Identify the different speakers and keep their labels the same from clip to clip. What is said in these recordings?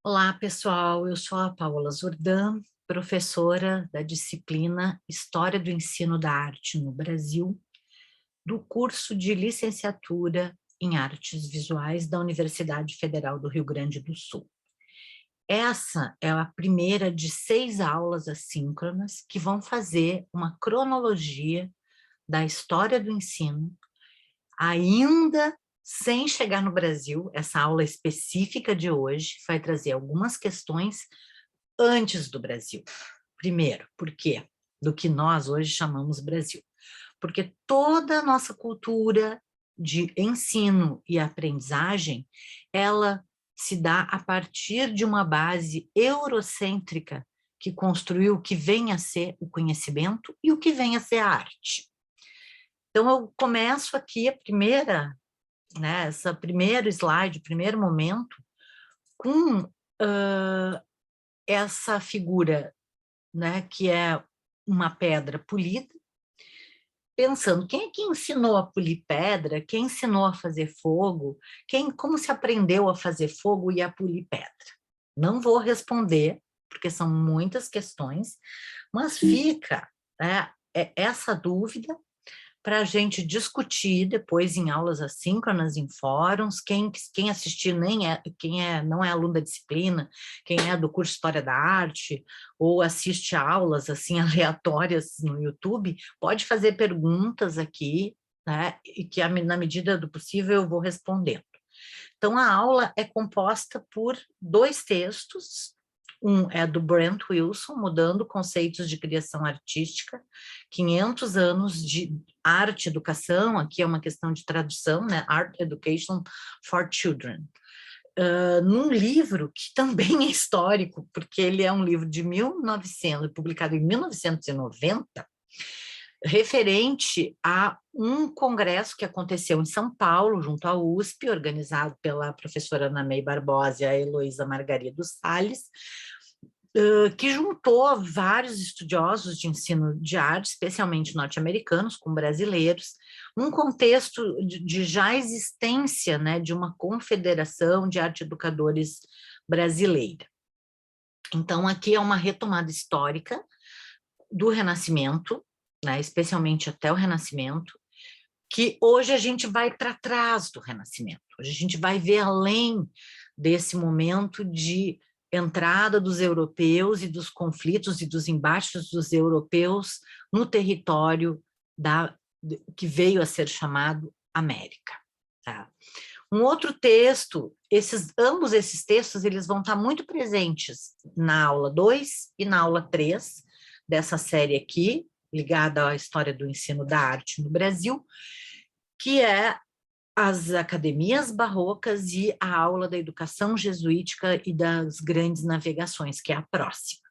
Speaker 1: Olá, pessoal. Eu sou a Paola Zordan, professora da disciplina História do Ensino da Arte no Brasil, do curso de licenciatura em Artes Visuais da Universidade Federal do Rio Grande do Sul. Essa é a primeira de 6 aulas assíncronas que vão fazer uma cronologia da história do ensino, ainda sem chegar no Brasil. Essa aula específica de hoje vai trazer algumas questões antes do Brasil. Primeiro, por quê? Do que nós hoje chamamos Brasil. Porque toda a nossa cultura de ensino e aprendizagem, ela se dá a partir de uma base eurocêntrica que construiu o que vem a ser o conhecimento e o que vem a ser a arte. Então, eu começo aqui a primeira, né, essa primeiro slide, primeiro momento, com essa figura, né, que é uma pedra polida, pensando, quem é que ensinou a polir pedra? Quem ensinou a fazer fogo? Como se aprendeu a fazer fogo e a polir pedra? Não vou responder, porque são muitas questões, mas fica, né, essa dúvida para a gente discutir depois em aulas assíncronas, em fóruns. Quem assistir não é aluno da disciplina, quem é do curso História da Arte, ou assiste aulas assim aleatórias no YouTube, pode fazer perguntas aqui, né, e que na medida do possível eu vou respondendo. Então, a aula é composta por 2 textos. Um é do Brent Wilson, Mudando Conceitos de Criação Artística, 500 anos de arte e educação. Aqui é uma questão de tradução, né? Art Education for Children. Num livro que também é histórico, porque ele é um livro de 1900, publicado em 1990, referente a um congresso que aconteceu em São Paulo, junto à USP, organizado pela professora Ana May Barbosa e a Heloísa Margarido Salles, que juntou vários estudiosos de ensino de arte, especialmente norte-americanos, com brasileiros, num contexto de já existência, né, de uma confederação de arte-educadores brasileira. Então, aqui é uma retomada histórica do Renascimento, né, especialmente até o Renascimento, que hoje a gente vai para trás do Renascimento. Hoje a gente vai ver além desse momento de entrada dos europeus e dos conflitos e dos embates dos europeus no território que veio a ser chamado América. Tá? Um outro texto, ambos esses textos, eles vão estar muito presentes na aula 2 e na aula 3 dessa série aqui, ligada à história do ensino da arte no Brasil, que é as academias barrocas e a aula da educação jesuítica e das grandes navegações, que é a próxima.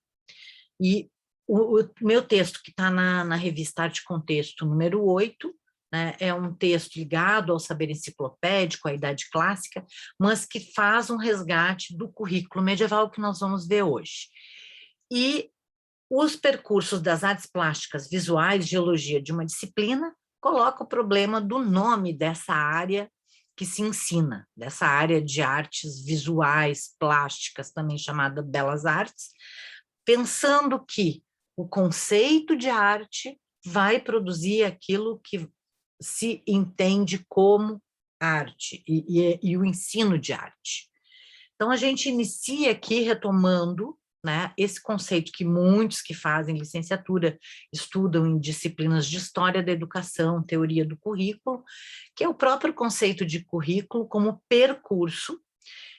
Speaker 1: E o meu texto, que está na revista Arte Contexto, número 8, né, é um texto ligado ao saber enciclopédico, à Idade Clássica, mas que faz um resgate do currículo medieval que nós vamos ver hoje. E os percursos das artes plásticas, visuais, geologia de uma disciplina, coloca o problema do nome dessa área que se ensina, dessa área de artes visuais, plásticas, também chamada belas artes, pensando que o conceito de arte vai produzir aquilo que se entende como arte e o ensino de arte. Então, a gente inicia aqui retomando, né, esse conceito que muitos que fazem licenciatura estudam em disciplinas de história da educação, teoria do currículo, que é o próprio conceito de currículo como percurso,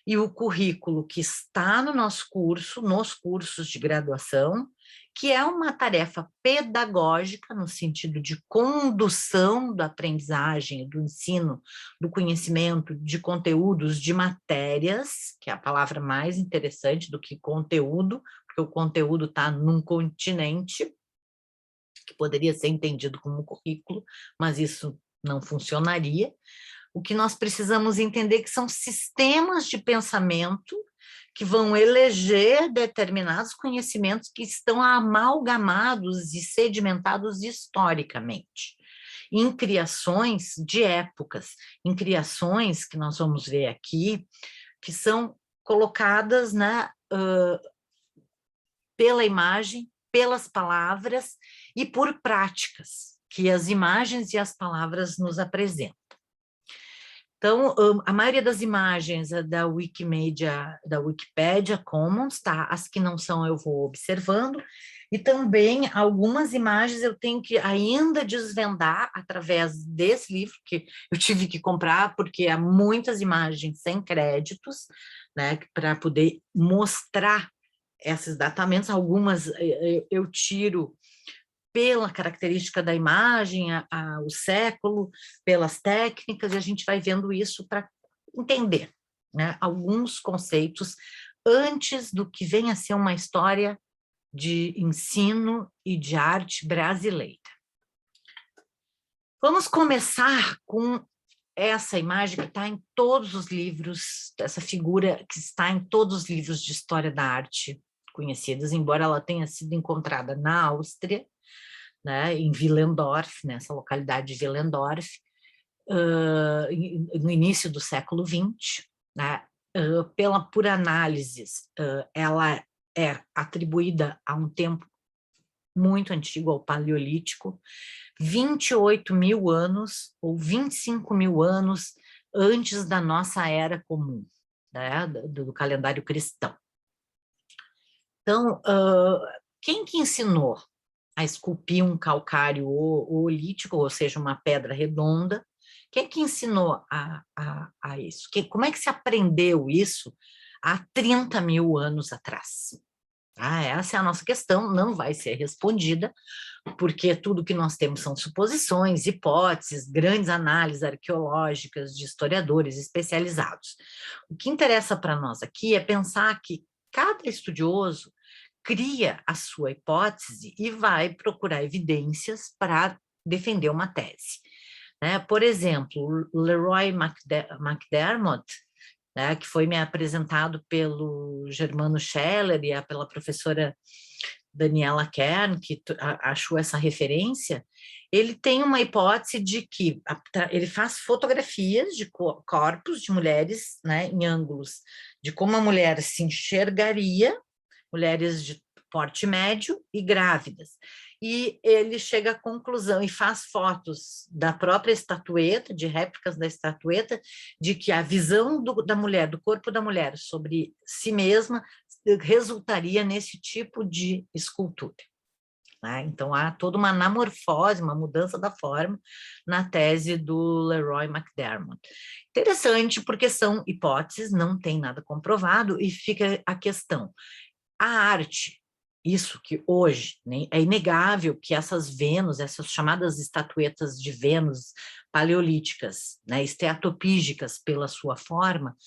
Speaker 1: e o currículo que está no nosso curso, nos cursos de graduação, que é uma tarefa pedagógica, no sentido de condução da aprendizagem, do ensino, do conhecimento, de conteúdos, de matérias, que é a palavra mais interessante do que conteúdo, porque o conteúdo está num continente, que poderia ser entendido como currículo, mas isso não funcionaria. O que nós precisamos entender que são sistemas de pensamento que vão eleger determinados conhecimentos que estão amalgamados e sedimentados historicamente, em criações de épocas, em criações que nós vamos ver aqui, que são colocadas, né, pela imagem, pelas palavras e por práticas que as imagens e as palavras nos apresentam. Então, a maioria das imagens é da Wikimedia, da Wikipedia Commons, tá? As que não são eu vou observando, e também algumas imagens eu tenho que ainda desvendar através desse livro, que eu tive que comprar, porque há muitas imagens sem créditos, né, para poder mostrar esses datamentos. Algumas eu tiro pela característica da imagem, o século, pelas técnicas, e a gente vai vendo isso para entender, né, alguns conceitos antes do que venha a ser uma história de ensino e de arte brasileira. Vamos começar com essa imagem que está em todos os livros, essa figura que está em todos os livros de história da arte conhecidos, embora ela tenha sido encontrada na Áustria, né, em Willendorf, nessa localidade de Willendorf, no início do século XX, né, por análises, ela é atribuída a um tempo muito antigo, ao Paleolítico, 28 mil anos ou 25 mil anos antes da nossa era comum, né, do calendário cristão. Então, quem que ensinou a esculpir um calcário oolítico, ou seja, uma pedra redonda? Quem que ensinou a isso? Como é que se aprendeu isso há 30 mil anos atrás? Essa é a nossa questão, não vai ser respondida, porque tudo que nós temos são suposições, hipóteses, grandes análises arqueológicas de historiadores especializados. O que interessa para nós aqui é pensar que cada estudioso cria a sua hipótese e vai procurar evidências para defender uma tese, né? Por exemplo, Leroy McDermott, né, que foi me apresentado pelo Germano Scheller e pela professora Daniela Kern, que achou essa referência. Ele tem uma hipótese de que ele faz fotografias de corpos de mulheres, né, em ângulos, de como a mulher se enxergaria, mulheres de porte médio e grávidas. E ele chega à conclusão e faz fotos da própria estatueta, de réplicas da estatueta, de que a visão da mulher, do corpo da mulher sobre si mesma, resultaria nesse tipo de escultura, né? Então, há toda uma anamorfose, uma mudança da forma na tese do Leroy McDermott. Interessante, porque são hipóteses, não tem nada comprovado, e fica a questão. A arte, isso que hoje, né, é inegável que essas Vênus, essas chamadas estatuetas de Vênus paleolíticas, né, esteatopígicas pela sua forma,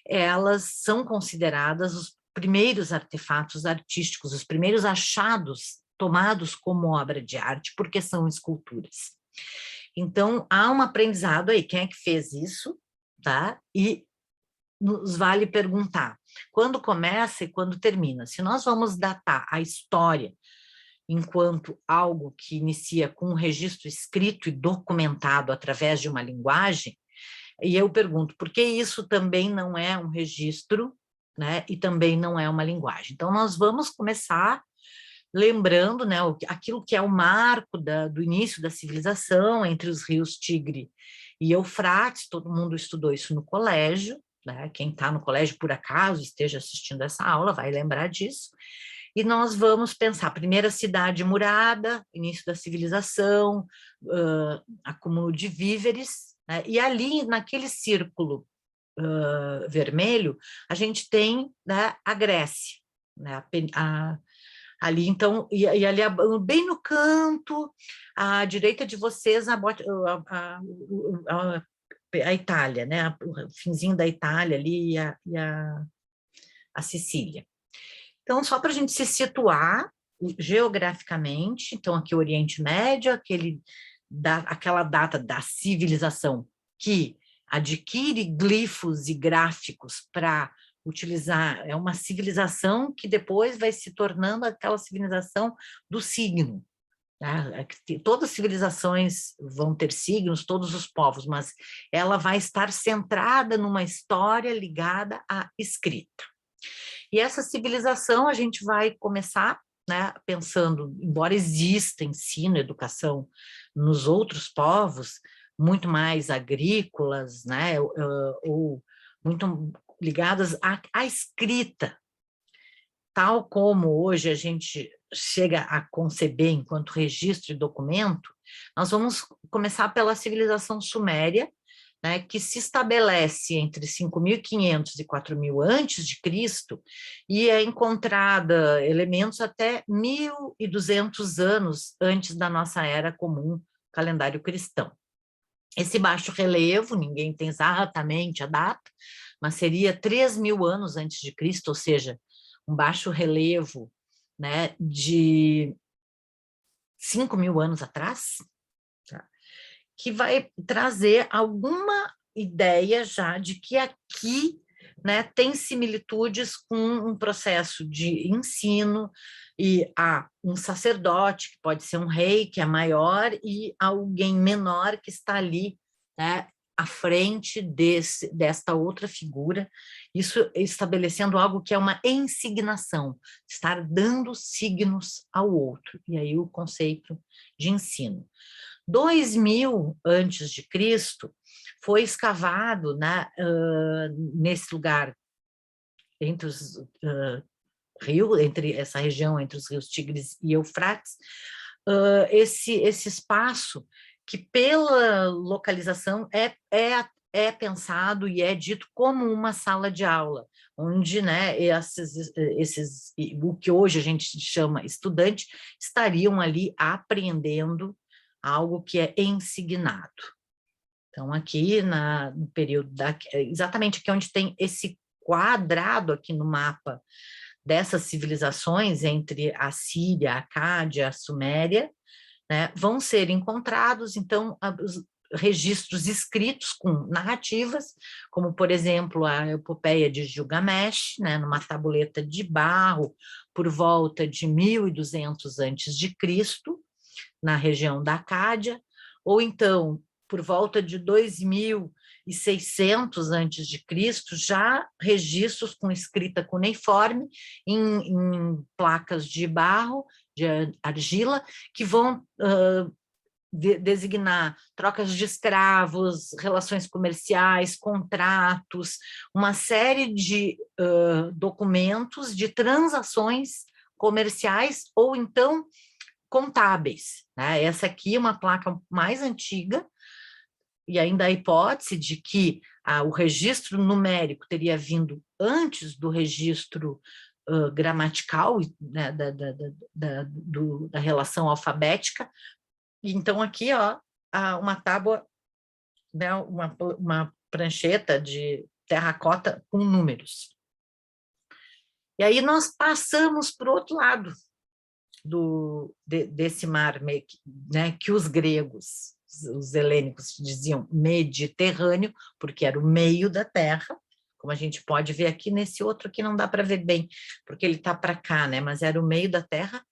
Speaker 1: elas são consideradas os primeiros artefatos artísticos, os primeiros achados tomados como obra de arte, porque são esculturas. Então, há um aprendizado aí, quem é que fez isso, tá? E nos vale perguntar, quando começa e quando termina? Se nós vamos datar a história enquanto algo que inicia com um registro escrito e documentado através de uma linguagem, e eu pergunto, por que isso também não é um registro, né, e também não é uma linguagem? Então, nós vamos começar lembrando, né, aquilo que é o marco do início da civilização entre os rios Tigre e Eufrates, todo mundo estudou isso no colégio, né? Quem está no colégio, por acaso, esteja assistindo essa aula, vai lembrar disso. E nós vamos pensar, primeira cidade murada, início da civilização, acúmulo de víveres, né? E ali, naquele círculo vermelho, a gente tem, né, a Grécia, né? Ali, então, e ali bem no canto, à direita de vocês, a Itália, né? O finzinho da Itália ali e a Sicília. Então, só para a gente se situar geograficamente, então aqui o Oriente Médio, aquela data da civilização que adquire glifos e gráficos para utilizar, é uma civilização que depois vai se tornando aquela civilização do signo, né? Todas as civilizações vão ter signos, todos os povos, mas ela vai estar centrada numa história ligada à escrita. E essa civilização a gente vai começar, né, pensando, embora exista ensino, educação nos outros povos, muito mais agrícolas, né, ou muito ligadas à escrita, tal como hoje a gente chega a conceber enquanto registro e documento, nós vamos começar pela civilização suméria, né, que se estabelece entre 5.500 e 4.000 antes de Cristo, e é encontrada elementos até 1.200 anos antes da nossa era comum, calendário cristão. Esse baixo relevo, ninguém tem exatamente a data, mas seria 3.000 anos antes de Cristo, ou seja, um baixo relevo, né, de 5.000 anos atrás, tá? Que vai trazer alguma ideia já de que aqui, né, tem similitudes com um processo de ensino, e há um sacerdote, que pode ser um rei, que é maior, e alguém menor que está ali, né, à frente desta outra figura, isso estabelecendo algo que é uma ensignação, estar dando signos ao outro, e aí o conceito de ensino. 2.000 antes de Cristo, foi escavado, né, nesse lugar, entre os rios, entre essa região, entre os rios Tigres e Eufrates, esse espaço que, pela localização, é pensado e é dito como uma sala de aula, onde, né, o que hoje a gente chama estudante, estariam ali aprendendo algo que é ensignado. Então, aqui no período, exatamente aqui onde tem esse quadrado aqui no mapa dessas civilizações, entre a Síria, a Acádia, a Suméria, né, vão ser encontrados, então, os registros escritos com narrativas, como, por exemplo, a epopeia de Gilgamesh, né, numa tabuleta de barro, por volta de 1.200 a.C., na região da Acádia, ou então, por volta de 2.600 a.C., já registros com escrita cuneiforme em placas de barro, de argila, que vão designar trocas de escravos, relações comerciais, contratos, uma série de documentos de transações comerciais ou então contábeis, né? Essa aqui é uma placa mais antiga, e ainda a hipótese de que o registro numérico teria vindo antes do registro gramatical, né, da relação alfabética. Então, aqui, ó, uma tábua, né, uma prancheta de terracota com números. E aí nós passamos para o outro lado desse mar, né, que os gregos, os helênicos diziam Mediterrâneo, porque era o meio da terra, como a gente pode ver aqui nesse outro que não dá para ver bem, porque ele está para cá, né, mas era o meio da terra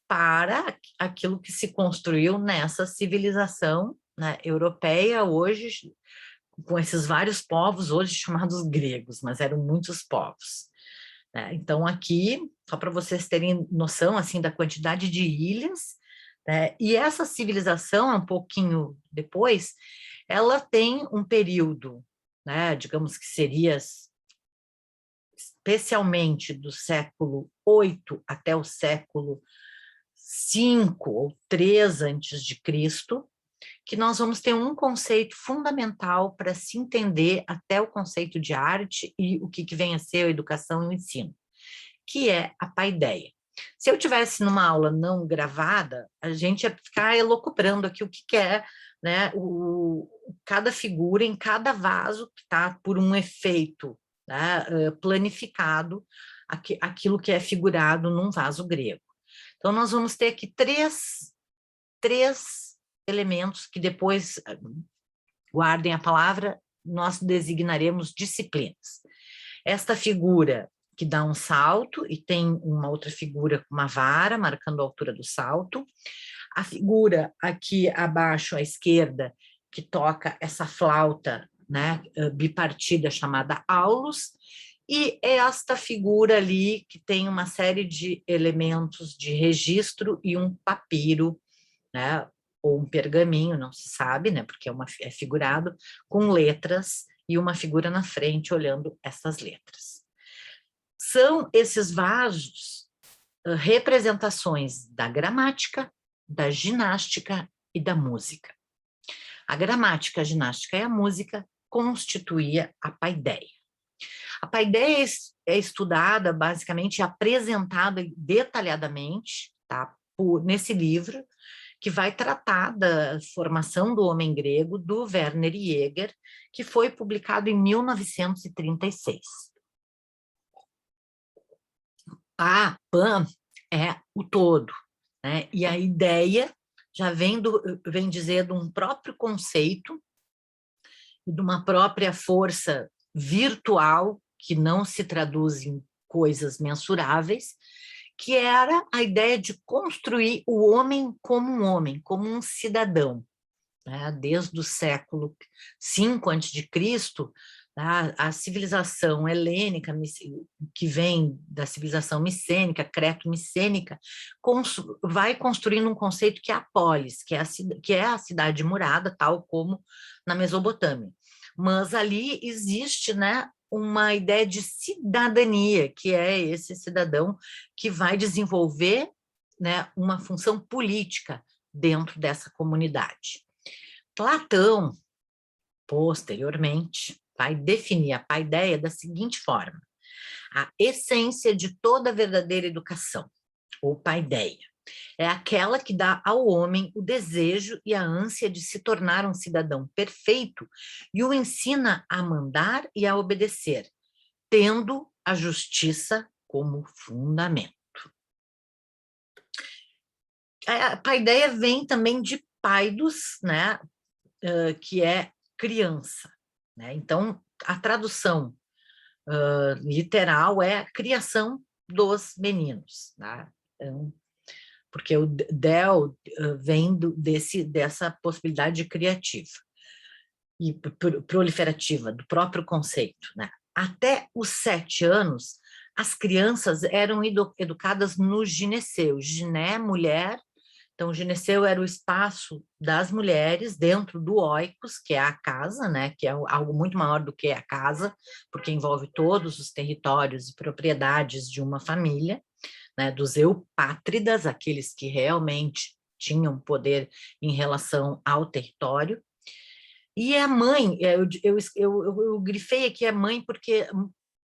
Speaker 1: para aquilo que se construiu nessa civilização, né, europeia, hoje, com esses vários povos, hoje chamados gregos, mas eram muitos povos. Então, aqui, só para vocês terem noção assim, da quantidade de ilhas, né? E essa civilização, um pouquinho depois, ela tem um período, né, digamos que seria especialmente do século VIII até o século V ou III antes de Cristo, que nós vamos ter um conceito fundamental para se entender até o conceito de arte e o que vem a ser a educação e o ensino, que é a paideia. Se eu tivesse numa aula não gravada, a gente ia ficar elocubrando aqui o que é, né, cada figura em cada vaso que está por um efeito, né, planificado, aquilo que é figurado num vaso grego. Então, nós vamos ter aqui três elementos que depois, guardem a palavra, nós designaremos disciplinas. Esta figura que dá um salto e tem uma outra figura com uma vara marcando a altura do salto, A figura aqui abaixo à esquerda, que toca essa flauta, né, bipartida chamada aulos, e esta figura ali que tem uma série de elementos de registro e um papiro, né, ou um pergaminho, não se sabe, né, porque é figurado, com letras e uma figura na frente olhando essas letras. São esses vasos representações da gramática, da ginástica e da música. A gramática, a ginástica e a música constituía a paideia. A paideia é estudada, basicamente, apresentada detalhadamente, tá, nesse livro, que vai tratar da formação do homem grego, do Werner Jäger, que foi publicado em 1936. A PAN é o todo, né? E a ideia já vem dizer de um próprio conceito, de uma própria força virtual, que não se traduz em coisas mensuráveis, que era a ideia de construir o homem, como um cidadão, né? Desde o século V a.C., a civilização helênica, que vem da civilização micênica, creto-micênica, vai construindo um conceito que é a polis, que é a cidade murada, tal como na Mesopotâmia. Mas ali existe, né, uma ideia de cidadania, que é esse cidadão que vai desenvolver, né, uma função política dentro dessa comunidade. Platão, posteriormente, vai definir a paideia da seguinte forma: a essência de toda verdadeira educação, ou paideia, é aquela que dá ao homem o desejo e a ânsia de se tornar um cidadão perfeito e o ensina a mandar e a obedecer, tendo a justiça como fundamento. A paideia vem também de paidos, né, que é criança, né? Então, a tradução literal é a criação dos meninos, tá? Então, porque o del vem dessa possibilidade criativa e proliferativa, do próprio conceito, né? Até os 7 anos, as crianças eram educadas no gineceu. Giné, mulher. Então, o gineceu era o espaço das mulheres dentro do oikos, que é a casa, né? Que é algo muito maior do que a casa, porque envolve todos os territórios e propriedades de uma família, né? Dos eupátridas, aqueles que realmente tinham poder em relação ao território. E a mãe, eu grifei aqui a mãe porque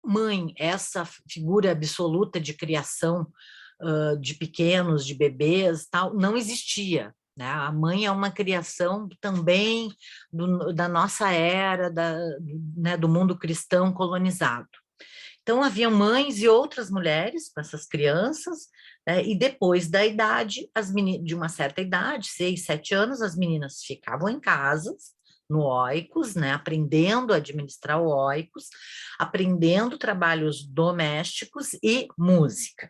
Speaker 1: mãe, essa figura absoluta de criação de pequenos, de bebês, tal, não existia, né? A mãe é uma criação também da nossa era, né, do mundo cristão colonizado. Então, havia mães e outras mulheres com essas crianças, né, e depois da idade, de uma certa idade, 6, 7 anos, as meninas ficavam em casas, no oikos, né, aprendendo a administrar o oikos, aprendendo trabalhos domésticos e música.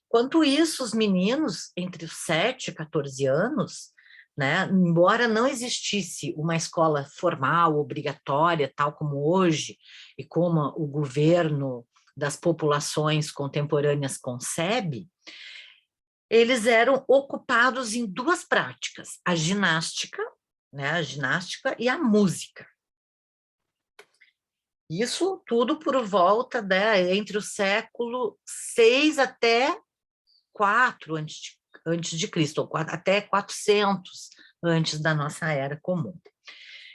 Speaker 1: Enquanto isso, os meninos, entre os 7 e 14 anos, né, embora não existisse uma escola formal, obrigatória, tal como hoje, e como o governo das populações contemporâneas concebe, eles eram ocupados em 2 práticas, a ginástica, né, a ginástica e a música. Isso tudo por volta, né, entre o século 6 até 4 antes de Cristo, ou até 400 antes da nossa era comum.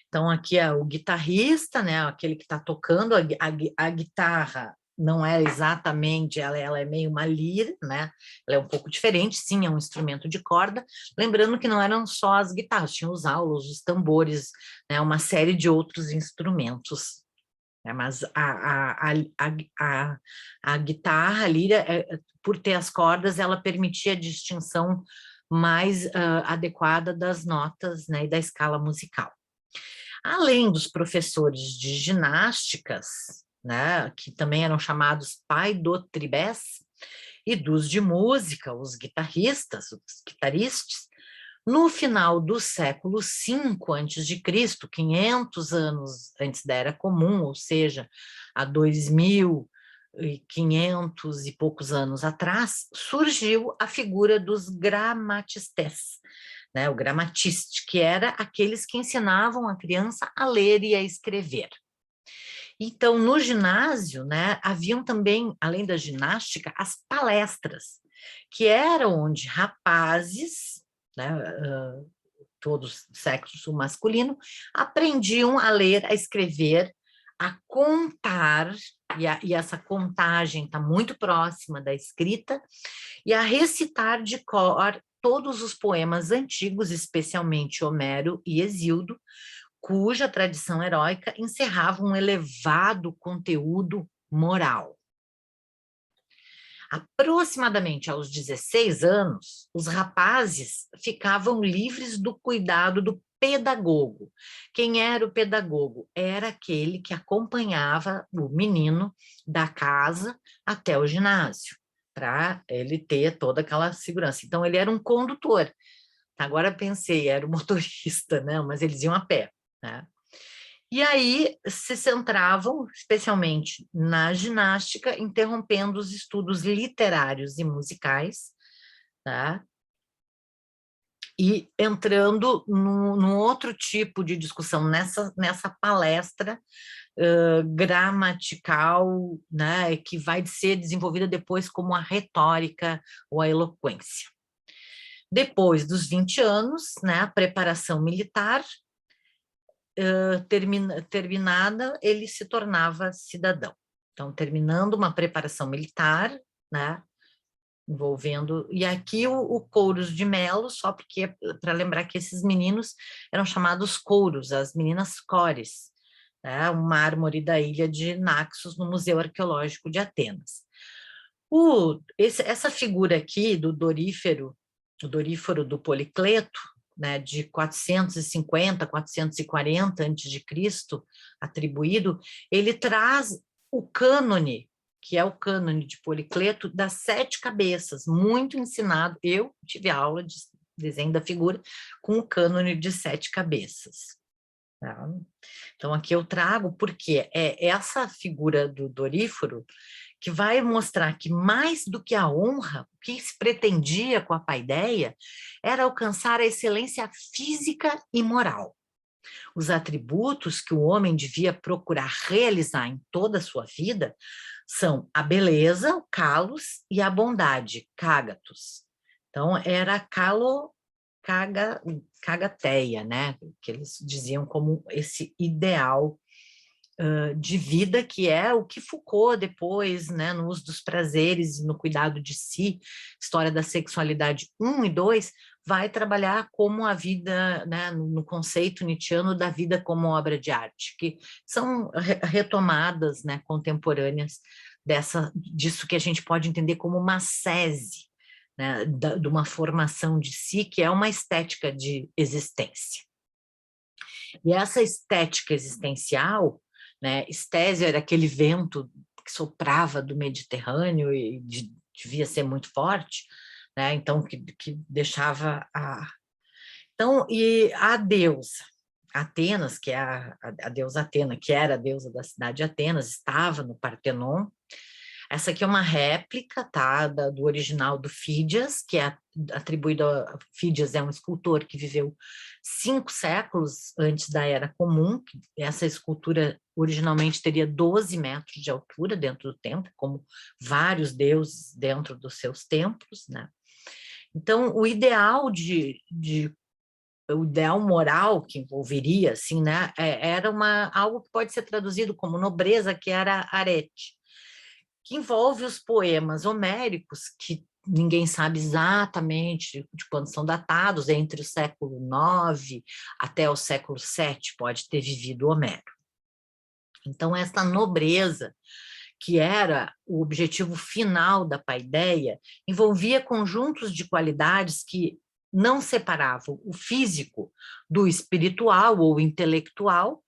Speaker 1: Então, aqui é o guitarrista, né, aquele que está tocando a guitarra, não é exatamente, ela é meio uma lira, né, ela é um pouco diferente, sim, é um instrumento de corda, lembrando que não eram só as guitarras, tinham os aulos, os tambores, né, uma série de outros instrumentos, né, mas a guitarra, a lira, por ter as cordas, ela permitia a distinção mais adequada das notas, né, e da escala musical. Além dos professores de ginásticas, né, que também eram chamados paidotribés, e dos de música, os guitarristas, os guitaristas, No final do século V a.C., 500 anos antes da Era Comum, ou seja, há 2.500 e poucos anos atrás, surgiu a figura dos gramatistes, né? O gramatiste, que era aqueles que ensinavam a criança a ler e a escrever. Então, no ginásio, né, haviam também, além da ginástica, as palestras, que eram onde rapazes, né, todos sexo masculino, aprendiam a ler, a escrever, a contar, e essa contagem está muito próxima da escrita, e a recitar de cor todos os poemas antigos, especialmente Homero e Hesíodo, cuja tradição heróica encerrava um elevado conteúdo moral. Aproximadamente aos 16 anos, os rapazes ficavam livres do cuidado do pedagogo. Quem era o pedagogo? Era aquele que acompanhava o menino da casa até o ginásio, para ele ter toda aquela segurança. Então, ele era um condutor. Agora pensei, era o motorista, né? Mas eles iam a pé, né? E aí se centravam especialmente na ginástica, interrompendo os estudos literários e musicais, tá? E entrando num outro tipo de discussão, nessa palestra gramatical, né, que vai ser desenvolvida depois como a retórica ou a eloquência. Depois dos 20 anos, né, a preparação militar, terminada, ele se tornava cidadão. Então, terminando uma preparação militar, né, envolvendo... E aqui o Couros de Melo, só porque, para lembrar que esses meninos eram chamados couros, as meninas cores, né, um mármore da ilha de Naxos, no Museu Arqueológico de Atenas. Essa figura aqui do dorífero, o doríforo do Policleto, né, de 450, 440 a.C., atribuído, ele traz o cânone, que é o cânone de Policleto, das 7 cabeças, muito ensinado. Eu tive aula de desenho da figura com o cânone de 7 cabeças. Tá? Então, aqui eu trago, porque é essa figura do doríforo que vai mostrar que, mais do que a honra, o que se pretendia com a paideia era alcançar a excelência física e moral. Os atributos que o homem devia procurar realizar em toda a sua vida são a beleza, o kalos, e a bondade, kagatos. Então, era kagateia, né? Que eles diziam como esse ideal de vida, que é o que Foucault depois, né, no uso dos prazeres e no cuidado de si, História da Sexualidade 1 e 2, vai trabalhar como a vida, né, no conceito nietzschiano da vida como obra de arte, que são retomadas, né, contemporâneas disso que a gente pode entender como uma sese, né, de uma formação de si, que é uma estética de existência. E essa estética existencial, né, estésio era aquele vento que soprava do Mediterrâneo e devia ser muito forte, né, então que deixava a... Então, e a deusa Atenas, que é a deusa Atena, que era a deusa da cidade de Atenas, estava no Partenon. Essa aqui é uma réplica, tá, do original do Fídias, que é atribuído a... Fídias é um escultor que viveu 5 séculos antes da Era Comum. Essa escultura originalmente teria 12 metros de altura dentro do templo, como vários deuses dentro dos seus templos, né? Então, o ideal o ideal moral que envolveria, assim, né, era algo que pode ser traduzido como nobreza, que era arete, que envolve os poemas homéricos, que ninguém sabe exatamente de quando são datados, entre o século IX até o século VII pode ter vivido Homero. Então, essa nobreza, que era o objetivo final da paideia, envolvia conjuntos de qualidades que não separavam o físico do espiritual ou intelectual,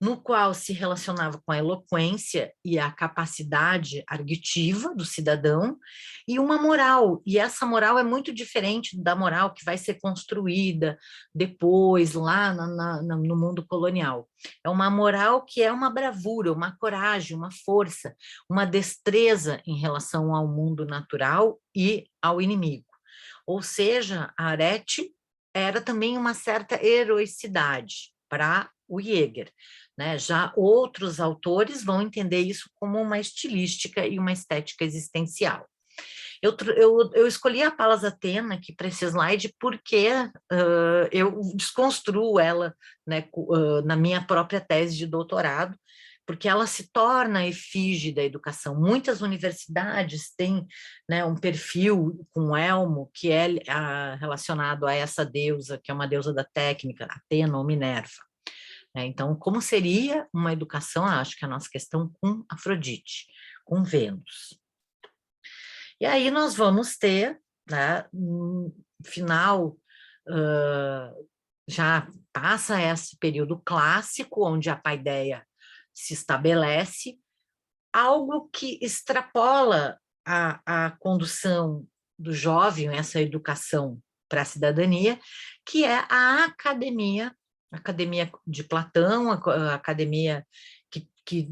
Speaker 1: no qual se relacionava com a eloquência e a capacidade argutiva do cidadão, e uma moral, e essa moral é muito diferente da moral que vai ser construída depois, lá no mundo colonial. É uma moral que é uma bravura, uma coragem, uma força, uma destreza em relação ao mundo natural e ao inimigo. Ou seja, a Arete era também uma certa heroicidade para o Jäger, né? Já outros autores vão entender isso como uma estilística e uma estética existencial. Eu escolhi a Palas Athena aqui para esse slide porque eu desconstruo ela, né, na minha própria tese de doutorado, porque ela se torna a efígie da educação. Muitas universidades têm, né, um perfil com elmo que é relacionado a essa deusa, que é uma deusa da técnica, Atena ou Minerva. Então, como seria uma educação? Acho que a nossa questão com Afrodite, com Vênus. E aí nós vamos ter, né, no final, já passa esse período clássico, onde a paideia se estabelece, algo que extrapola a condução do jovem, essa educação para a cidadania, que é a academia de Platão, a academia que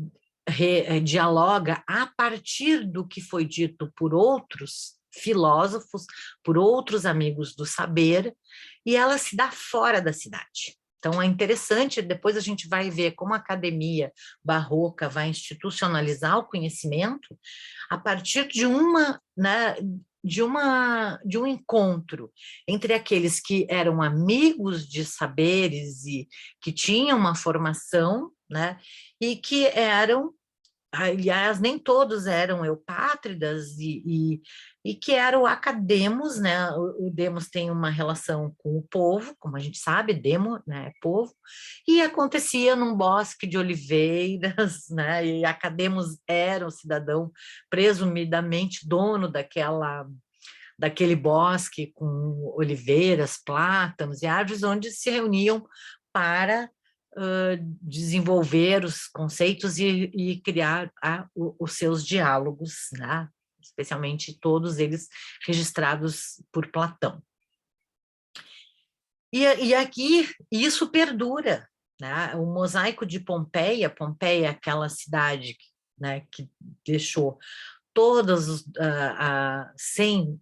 Speaker 1: dialoga a partir do que foi dito por outros filósofos, por outros amigos do saber, e ela se dá fora da cidade. Então, é interessante, depois a gente vai ver como a academia barroca vai institucionalizar o conhecimento a partir de né, de um encontro entre aqueles que eram amigos de saberes e que tinham uma formação, né, e que eram, aliás, nem todos eram eupátridas e que eram academos, né? O demos tem uma relação com o povo, como a gente sabe, demo, né, é povo, e acontecia num bosque de oliveiras, né? E academos era o cidadão presumidamente dono daquele bosque com oliveiras, plátanos e árvores, onde se reuniam para desenvolver os conceitos e criar os seus diálogos, né? Especialmente todos eles registrados por Platão. E aqui isso perdura, né? O mosaico de Pompeia é aquela cidade, né, que deixou todas sem,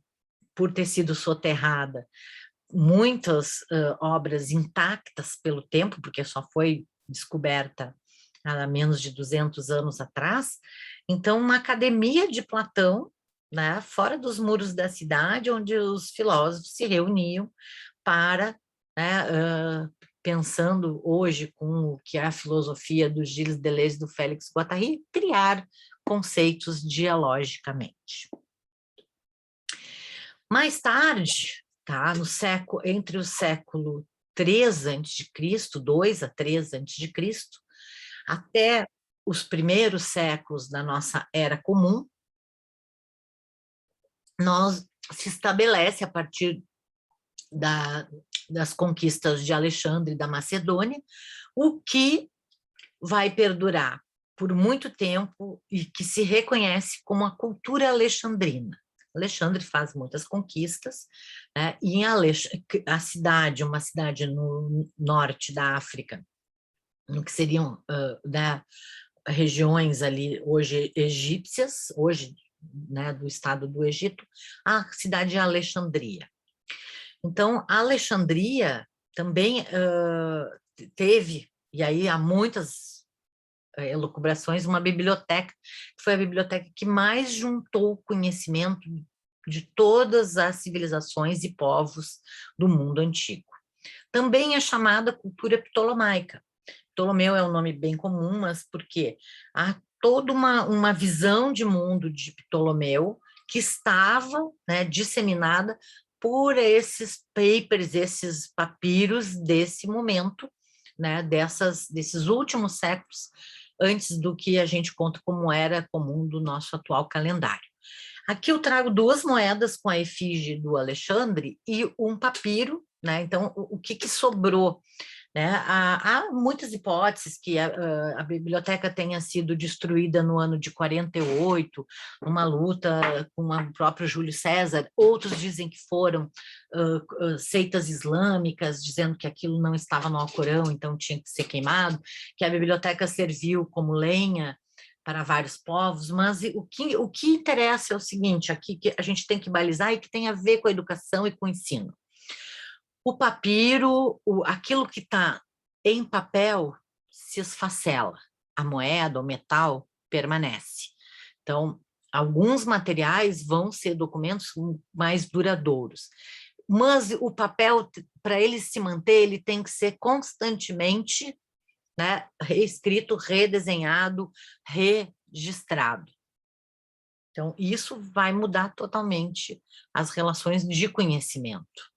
Speaker 1: por ter sido soterrada, muitas obras intactas pelo tempo, porque só foi descoberta há menos de 200 anos atrás. Então, uma academia de Platão, né, fora dos muros da cidade, onde os filósofos se reuniam para, né, pensando hoje com o que é a filosofia do Gilles Deleuze e do Félix Guattari, criar conceitos dialogicamente. Mais tarde, tá, entre o século 3 a.C., 2 a 3 a.C., até os primeiros séculos da nossa Era Comum, se estabelece, a partir das conquistas de Alexandre e da Macedônia, o que vai perdurar por muito tempo e que se reconhece como a cultura alexandrina. Alexandre faz muitas conquistas, né? E em a cidade, uma cidade no norte da África, no que seriam né, regiões ali hoje egípcias, hoje, né, do estado do Egito, a cidade de Alexandria. Então, a Alexandria também teve, e aí há muitas elucubrações, uma biblioteca, que foi a biblioteca que mais juntou conhecimento de todas as civilizações e povos do mundo antigo. Também é chamada cultura ptolomaica. Ptolomeu é um nome bem comum, mas porque há toda uma visão de mundo de Ptolomeu que estava, né, disseminada por esses papers, esses papiros desse momento, né, desses últimos séculos, antes do que a gente conta como era comum do nosso atual calendário. Aqui eu trago 2 moedas com a efígie do Alexandre e um papiro, né? Então, o que sobrou né? Há muitas hipóteses que a biblioteca tenha sido destruída no ano de 48, numa luta com o próprio Júlio César. Outros dizem que foram seitas islâmicas, dizendo que aquilo não estava no Alcorão, então tinha que ser queimado, que a biblioteca serviu como lenha para vários povos, mas o que interessa é o seguinte, aqui que a gente tem que balizar e que tem a ver com a educação e com o ensino. O papiro, aquilo que está em papel, se esfacela. A moeda, o metal, permanece. Então, alguns materiais vão ser documentos mais duradouros. Mas o papel, para ele se manter, ele tem que ser constantemente, né, reescrito, redesenhado, registrado. Então, isso vai mudar totalmente as relações de conhecimento.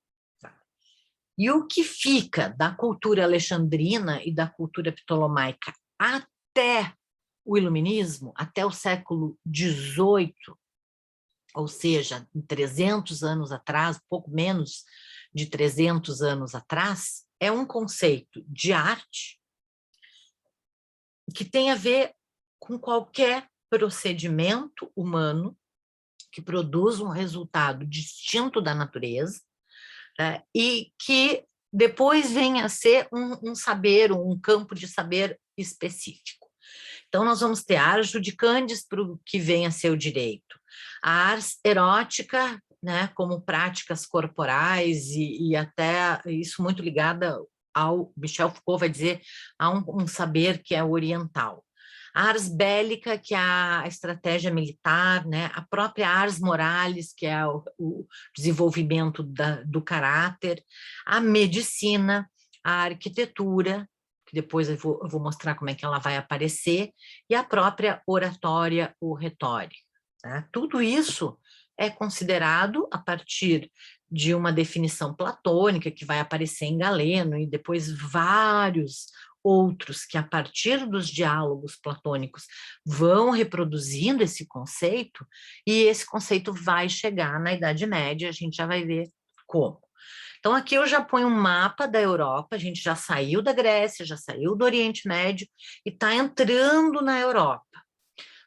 Speaker 1: E o que fica da cultura alexandrina e da cultura ptolomaica até o iluminismo, até o século XVIII, ou seja, 300 anos atrás, pouco menos de 300 anos atrás, é um conceito de arte que tem a ver com qualquer procedimento humano que produz um resultado distinto da natureza, né, e que depois vem a ser um saber, um campo de saber específico. Então, nós vamos ter a ars judicandes para o que vem a ser o direito, a ars erótica, né, como práticas corporais e até isso muito ligada ao, Michel Foucault vai dizer, a um saber que é oriental. A ars bélica, que é a estratégia militar, né? A própria ars moralis, que é o desenvolvimento do caráter, a medicina, a arquitetura, que depois eu vou mostrar como é que ela vai aparecer, e a própria oratória ou retórica. Tá? Tudo isso é considerado a partir de uma definição platônica que vai aparecer em Galeno e depois vários outros que, a partir dos diálogos platônicos, vão reproduzindo esse conceito, e esse conceito vai chegar na Idade Média, a gente já vai ver como. Então, aqui eu já ponho um mapa da Europa, a gente já saiu da Grécia, já saiu do Oriente Médio e está entrando na Europa.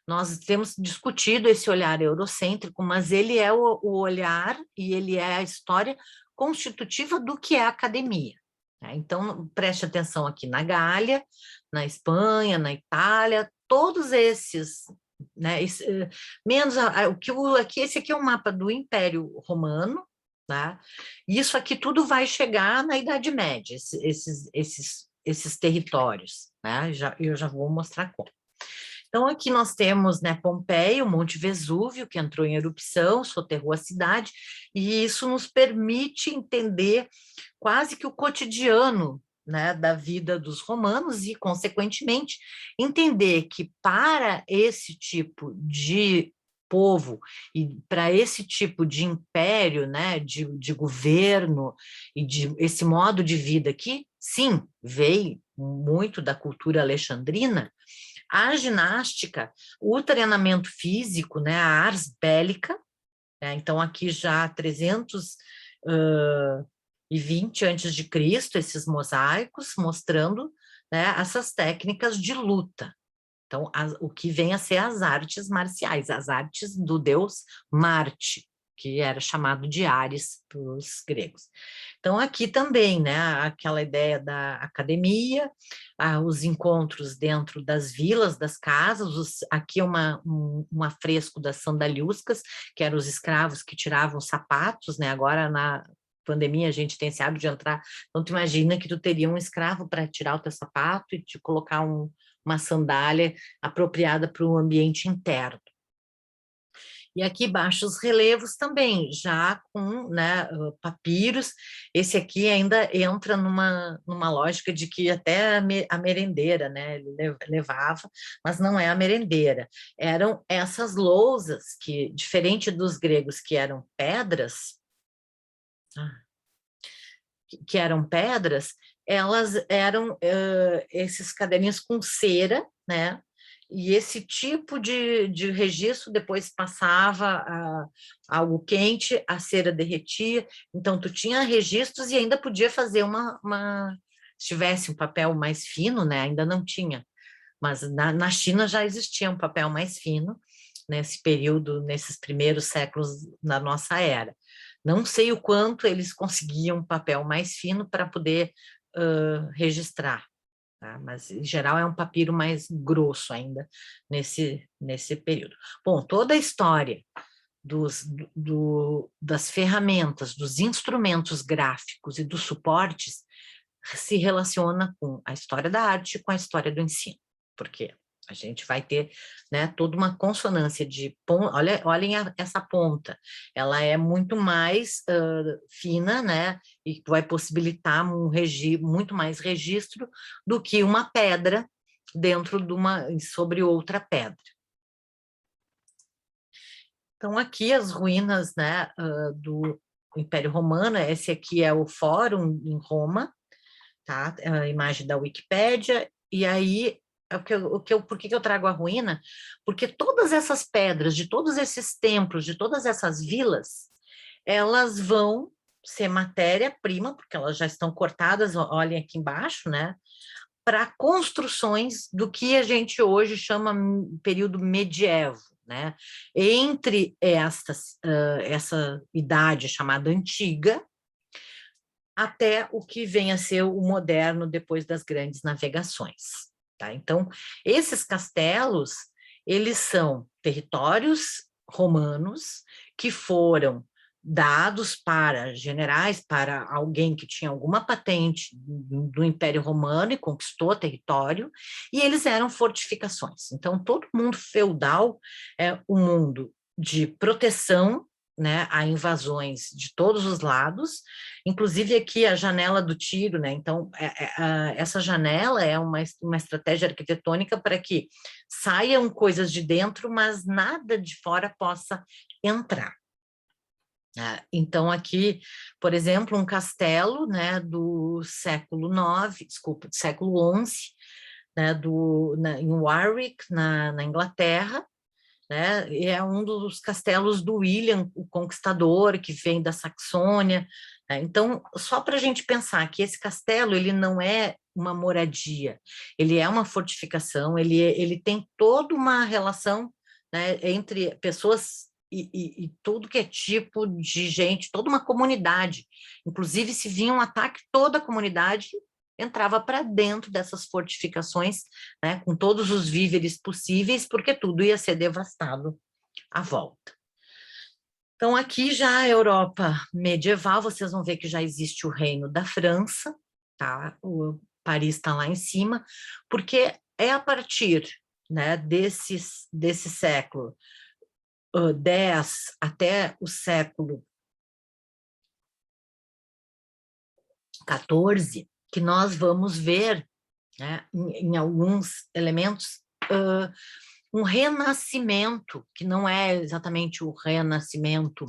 Speaker 1: Nós temos discutido esse olhar eurocêntrico, mas ele é o olhar e ele é a história constitutiva do que é a academia. Então, preste atenção aqui na Gália, na Espanha, na Itália, todos esses, né, menos aqui, esse aqui é um mapa do Império Romano, tá? Isso aqui tudo vai chegar na Idade Média, esses territórios, né? Eu já vou mostrar como. Então, aqui nós temos, né, Pompeia, o Monte Vesúvio, que entrou em erupção, soterrou a cidade, e isso nos permite entender quase que o cotidiano, né, da vida dos romanos e, consequentemente, entender que para esse tipo de povo e para esse tipo de império, né, de governo e de esse modo de vida aqui, sim, veio muito da cultura alexandrina. A ginástica, o treinamento físico, né, a ars bélica, né, então aqui já 320 antes de Cristo, esses mosaicos mostrando, né, essas técnicas de luta. Então, o que vem a ser as artes marciais, as artes do deus Marte, que era chamado de Ares para os gregos. Então, aqui também, né, aquela ideia da academia, os encontros dentro das vilas, das casas, aqui é um afresco das sandaliuscas, que eram os escravos que tiravam sapatos, né, agora na pandemia a gente tem esse hábito de entrar, então tu imagina que tu teria um escravo para tirar o teu sapato e te colocar uma sandália apropriada para o ambiente interno. E aqui embaixo os relevos também, já com, né, papiros. Esse aqui ainda entra numa lógica de que até a merendeira, né, levava, mas não é a merendeira. Eram essas lousas que, diferente dos gregos que eram pedras, elas eram esses caderninhos com cera, né? E esse tipo de registro depois passava a algo quente, a cera derretia, então tu tinha registros e ainda podia fazer uma se tivesse um papel mais fino, né, ainda não tinha, mas na China já existia um papel mais fino nesse período, nesses primeiros séculos da nossa era. Não sei o quanto eles conseguiam um papel mais fino para poder registrar, tá? Mas, em geral, é um papiro mais grosso ainda nesse período. Bom, toda a história das ferramentas, dos instrumentos gráficos e dos suportes se relaciona com a história da arte e com a história do ensino, porque a gente vai ter, né, toda uma consonância de olhem essa ponta, ela é muito mais fina, né, e vai possibilitar muito mais registro do que uma pedra sobre outra pedra. Então, aqui as ruínas, né, do Império Romano, esse aqui é o Fórum em Roma, tá? A imagem da Wikipédia, e aí, por que eu trago a ruína? Porque todas essas pedras, de todos esses templos, de todas essas vilas, elas vão ser matéria-prima, porque elas já estão cortadas, olhem aqui embaixo, né? Para construções do que a gente hoje chama período medievo, né? Entre essa idade chamada antiga, até o que vem a ser o moderno depois das grandes navegações, tá? Então, esses castelos, eles são territórios romanos que foram dados para generais, para alguém que tinha alguma patente do Império Romano e conquistou território, e eles eram fortificações. Então, todo mundo feudal é um mundo de proteção, né, a invasões de todos os lados, inclusive aqui a janela do tiro, né? Então, essa janela é uma estratégia arquitetônica para que saiam coisas de dentro, mas nada de fora possa entrar. Então, aqui, por exemplo, um castelo, né, do século IX, desculpa, do século XI, né, em Warwick, na Inglaterra, né, é um dos castelos do William, o Conquistador, que vem da Saxônia, né? Então, só para a gente pensar que esse castelo, ele não é uma moradia, ele é uma fortificação, ele tem toda uma relação, né, entre pessoas e tudo que é tipo de gente, toda uma comunidade. Inclusive, se vinha um ataque, toda a comunidade entrava para dentro dessas fortificações, né, com todos os víveres possíveis, porque tudo ia ser devastado à volta. Então, aqui já a Europa medieval, vocês vão ver que já existe o Reino da França, tá? O Paris está lá em cima, porque é a partir, né, desse século X até o século XIV, que nós vamos ver, né, em alguns elementos, um renascimento, que não é exatamente o renascimento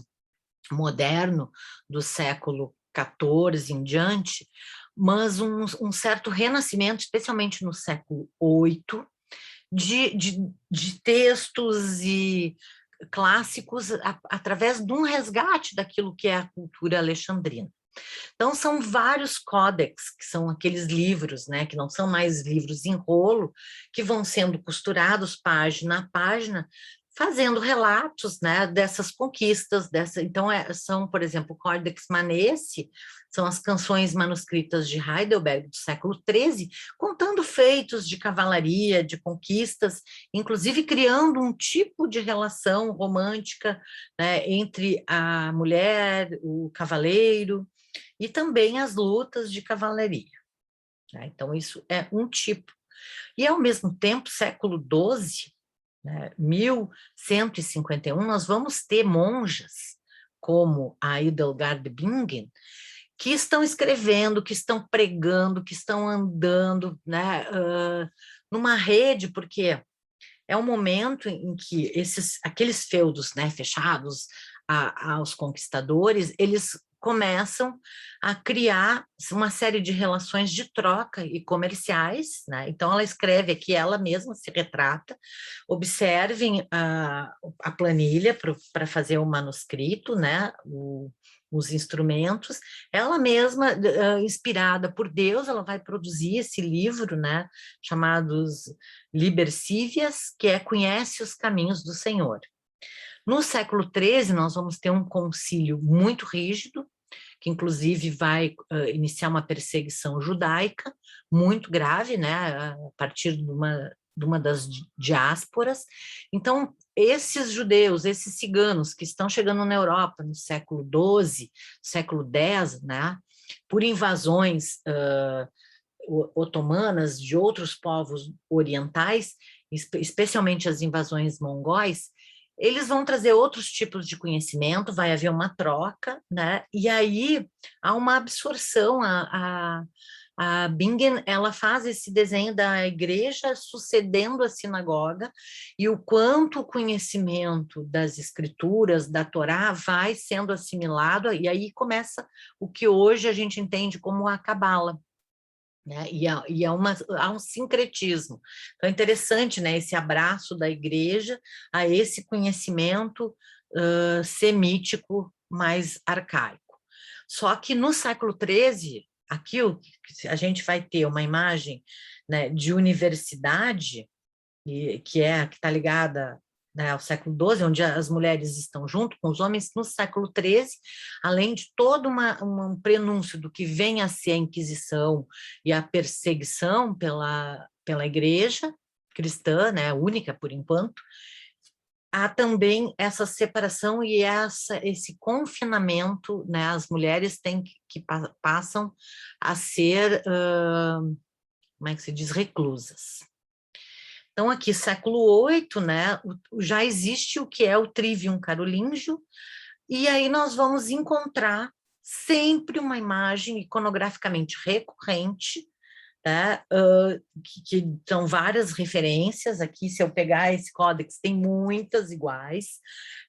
Speaker 1: moderno do século XIV em diante, mas um certo renascimento, especialmente no século VIII, de textos e clássicos através de um resgate daquilo que é a cultura alexandrina. Então, são vários códex, que são aqueles livros, né, que não são mais livros em rolo, que vão sendo costurados página a página, fazendo relatos, né, dessas conquistas. Então, são, por exemplo, o Codex Manesse, são as canções manuscritas de Heidelberg, do século XIII, contando feitos de cavalaria, de conquistas, inclusive criando um tipo de relação romântica, né, entre a mulher, o cavaleiro, e também as lutas de cavalaria, né? Então, isso é um tipo. E, ao mesmo tempo, século XII, né, 1151, nós vamos ter monjas, como a Hildegard Bingen, que estão escrevendo, que estão pregando, que estão andando, né, numa rede, porque é um momento em que aqueles feudos, né, fechados aos conquistadores, eles começam a criar uma série de relações de troca e comerciais, né? Então, ela escreve aqui, ela mesma se retrata, observem a planilha para fazer o manuscrito, né? Os instrumentos, ela mesma, inspirada por Deus, ela vai produzir esse livro, né? Chamados Libercívias, que é Conhece os Caminhos do Senhor. No século XIII, nós vamos ter um concílio muito rígido, que inclusive vai iniciar uma perseguição judaica muito grave, né, a partir de uma das diásporas. Então, esses judeus, esses ciganos que estão chegando na Europa no século XII, século X, né, por invasões otomanas de outros povos orientais, especialmente as invasões mongóis, eles vão trazer outros tipos de conhecimento, vai haver uma troca, né? E aí há uma absorção. A Bingen, ela faz esse desenho da igreja sucedendo a sinagoga e o quanto o conhecimento das escrituras, da Torá, vai sendo assimilado, e aí começa o que hoje a gente entende como a Cabala. Né? Há um sincretismo. Então, é interessante, né, esse abraço da igreja a esse conhecimento semítico mais arcaico. Só que no século XIII, aqui a gente vai ter uma imagem, né, de universidade, que está ligada, né, ao século XII, onde as mulheres estão junto com os homens. No século XIII, além de todo um prenúncio do que vem a ser a Inquisição e a perseguição pela igreja cristã, né, única por enquanto, há também essa separação e esse confinamento, né, as mulheres passam a ser, como é que se diz, reclusas. Então, aqui, século VIII, né, já existe o que é o Trivium Carolingio, e aí nós vamos encontrar sempre uma imagem iconograficamente recorrente, né, que são várias referências. Aqui, se eu pegar esse códex, tem muitas iguais,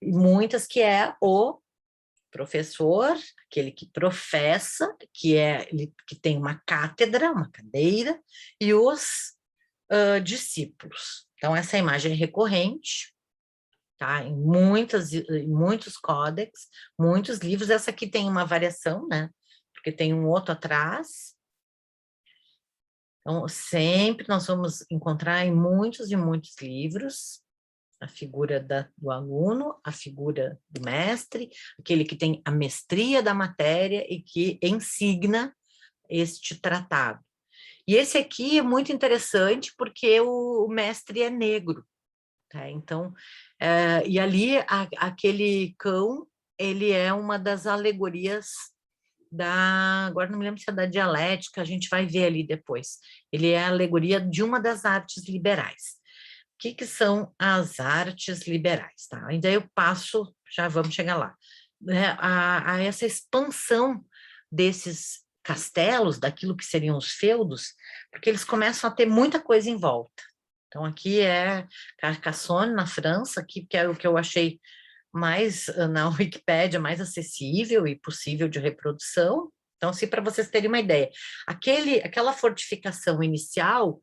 Speaker 1: e muitas que é o professor, aquele que professa, que tem uma cátedra, uma cadeira, e os discípulos. Então, essa imagem é recorrente, tá? Em muitos códex, muitos livros. Essa aqui tem uma variação, né? Porque tem um outro atrás. Então, sempre nós vamos encontrar em muitos e muitos livros a figura do aluno, a figura do mestre, aquele que tem a mestria da matéria e que ensigna este tratado. E esse aqui é muito interessante porque o mestre é negro, tá? Então, e ali aquele cão, ele é uma das alegorias agora não me lembro se é da dialética, a gente vai ver ali depois. Ele é a alegoria de uma das artes liberais. O que são as artes liberais, tá? Ainda eu passo, já vamos chegar lá, né, a essa expansão desses castelos, daquilo que seriam os feudos, porque eles começam a ter muita coisa em volta. Então, aqui é Carcassonne, na França, que é o que eu achei mais, na Wikipédia, mais acessível e possível de reprodução. Então, assim, para vocês terem uma ideia, aquela fortificação inicial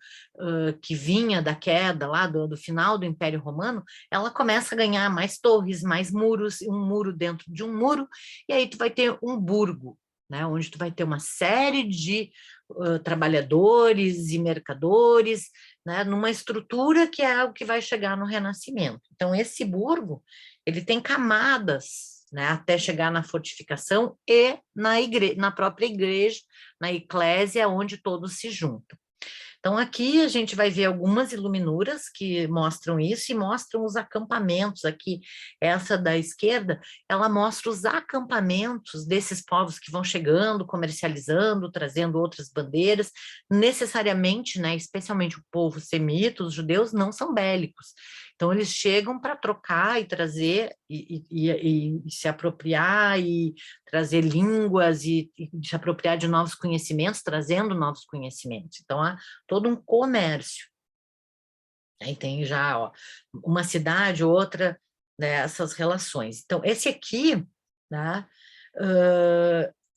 Speaker 1: que vinha da queda lá do final do Império Romano, ela começa a ganhar mais torres, mais muros, um muro dentro de um muro, e aí tu vai ter um burgo, né, onde tu vai ter uma série de trabalhadores e mercadores, né, numa estrutura que é algo que vai chegar no Renascimento. Então, esse burgo, ele tem camadas, né, até chegar na fortificação e na própria igreja, na eclésia, onde todos se juntam. Então, aqui a gente vai ver algumas iluminuras que mostram isso e mostram os acampamentos. Aqui, essa da esquerda, ela mostra os acampamentos desses povos que vão chegando, comercializando, trazendo outras bandeiras. Necessariamente, né, especialmente o povo semita, os judeus, não são bélicos. Então, eles chegam para trocar e trazer, e se apropriar, e trazer línguas, e se apropriar de novos conhecimentos, trazendo novos conhecimentos. Então, há todo um comércio. Aí tem já, ó, uma cidade, outra, né, essas relações. Então, esse aqui, né,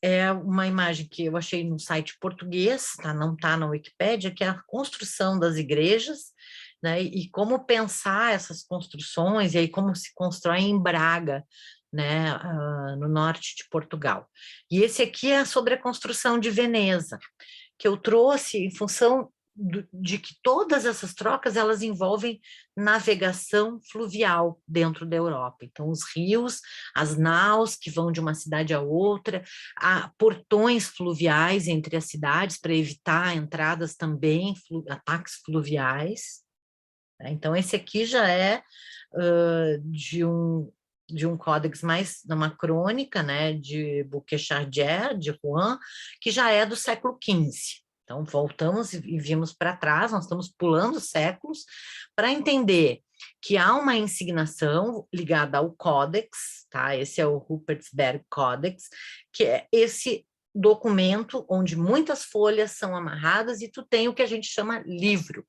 Speaker 1: É uma imagem que eu achei no site português, tá? Não está na Wikipédia, que é a construção das igrejas, né? E como pensar essas construções, e aí como se constrói em Braga, né? No norte de Portugal. E esse aqui é sobre a construção de Veneza, que eu trouxe em função de que todas essas trocas elas envolvem navegação fluvial dentro da Europa. Então, os rios, as naus que vão de uma cidade a outra, há portões fluviais entre as cidades para evitar entradas também, ataques fluviais. Né? Então, esse aqui já é de um códex mais, uma crônica, né, de Bouquet-Chardier, de Rouen, que já é do século XV. Então, voltamos e vimos para trás, nós estamos pulando séculos para entender que há uma insignação ligada ao Códex, tá? Esse é o Ruppertsberg Codex, que é esse documento onde muitas folhas são amarradas e tu tem o que a gente chama livro,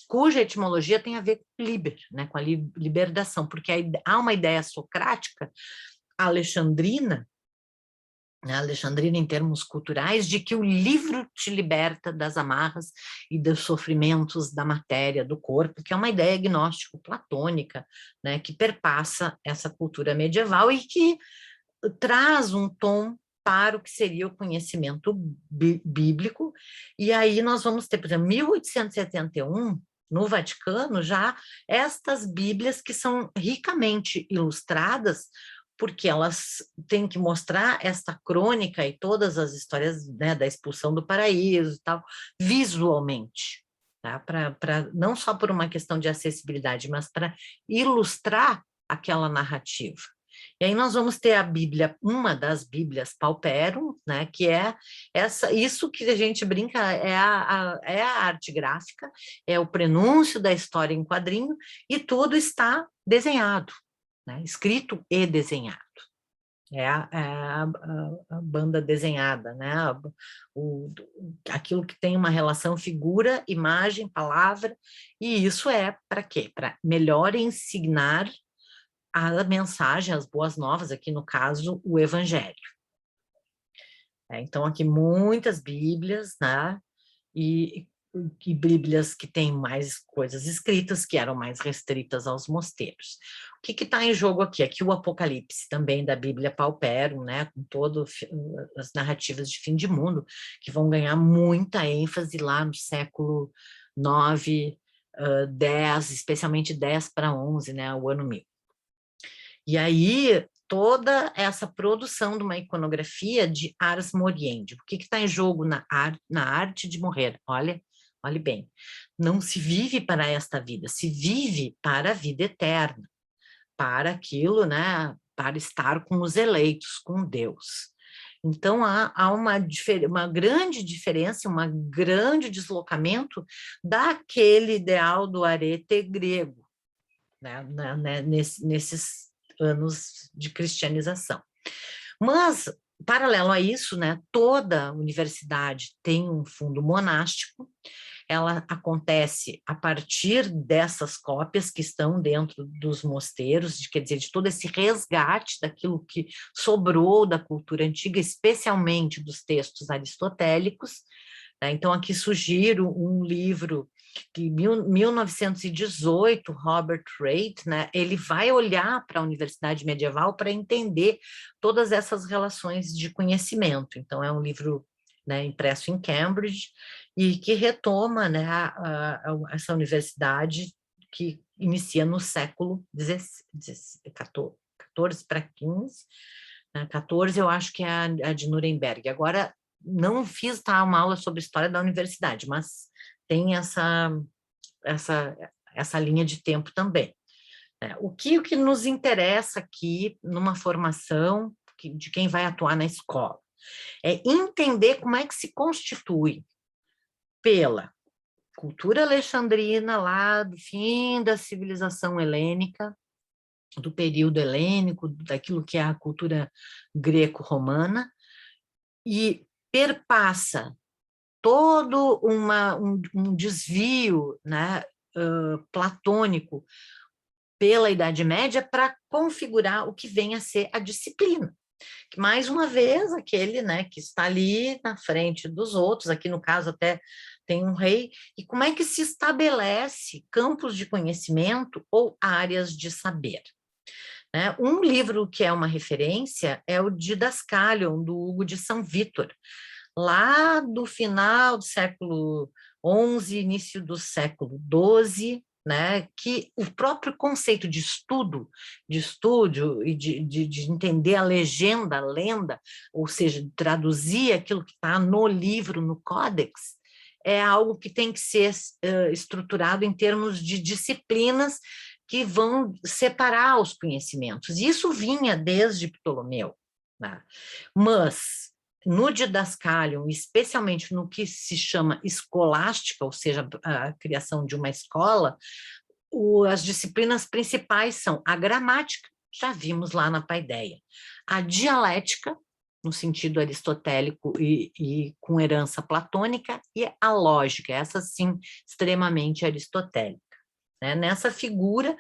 Speaker 1: cuja etimologia tem a ver com liber, né? Com a libertação, porque há uma ideia socrática alexandrina, né, Alexandrina em termos culturais, de que o livro te liberta das amarras e dos sofrimentos da matéria, do corpo, que é uma ideia gnóstico-platônica, né, que perpassa essa cultura medieval e que traz um tom para o que seria o conhecimento bíblico. E aí nós vamos ter, por exemplo, 1871, no Vaticano, já estas bíblias que são ricamente ilustradas, porque elas têm que mostrar esta crônica e todas as histórias, né, da expulsão do paraíso e tal, visualmente, tá? Não só por uma questão de acessibilidade, mas para ilustrar aquela narrativa. E aí nós vamos ter a Bíblia, uma das Bíblias Pauperum, né, que é isso que a gente brinca, é a arte gráfica, é o prenúncio da história em quadrinho, e tudo está desenhado, né, escrito e desenhado. A banda desenhada, né? Aquilo que tem uma relação figura, imagem, palavra, e isso é para quê? Para melhor ensinar a mensagem, as boas novas, aqui no caso, o Evangelho. Então, aqui muitas Bíblias, né? E Bíblias que têm mais coisas escritas, que eram mais restritas aos mosteiros. O que está em jogo aqui? Aqui o Apocalipse, também da Bíblia Pauperum, né? Com todas as narrativas de fim de mundo, que vão ganhar muita ênfase lá no século 9, 10, especialmente 10 para 11, né? O ano 1000. E aí, toda essa produção de uma iconografia de ars moriendi. O que está em jogo na arte de morrer? Olhe bem, não se vive para esta vida, se vive para a vida eterna, para aquilo, né, para estar com os eleitos, com Deus. Então, há uma grande diferença, um grande deslocamento daquele ideal do arete grego, né, nesses anos de cristianização. Mas, paralelo a isso, né, toda universidade tem um fundo monástico, ela acontece a partir dessas cópias que estão dentro dos mosteiros, quer dizer, de todo esse resgate daquilo que sobrou da cultura antiga, especialmente dos textos aristotélicos. Então, aqui sugiro um livro de 1918, Robert Reid, né, ele vai olhar para a universidade medieval para entender todas essas relações de conhecimento. Então, é um livro, né, impresso em Cambridge e que retoma, né, essa universidade que inicia no século XIV para XV. 14 eu acho que é a de Nuremberg. Agora, não fiz uma aula sobre história da universidade, mas tem essa linha de tempo também. O que nos interessa aqui numa formação de quem vai atuar na escola é entender como é que se constitui pela cultura alexandrina lá do fim da civilização helênica, do período helênico, daquilo que é a cultura greco-romana, e perpassa todo um desvio, né, platônico pela Idade Média para configurar o que vem a ser a disciplina. Que, mais uma vez, aquele, né, que está ali na frente dos outros, aqui no caso até tem um rei, e como é que se estabelece campos de conhecimento ou áreas de saber? Né? Um livro que é uma referência é o Didascalion, do Hugo de São Vítor, lá do final do século XI, início do século XII, né, que o próprio conceito de estudo, de estúdio e de entender a legenda, a lenda, ou seja, traduzir aquilo que está no livro, no códex, é algo que tem que ser estruturado em termos de disciplinas que vão separar os conhecimentos. E isso vinha desde Ptolomeu, né? Mas no Didascalion, especialmente no que se chama escolástica, ou seja, a criação de uma escola, as disciplinas principais são a gramática, já vimos lá na Paideia, a dialética, no sentido aristotélico e com herança platônica, e a lógica, essa sim, extremamente aristotélica. Né? Nessa figura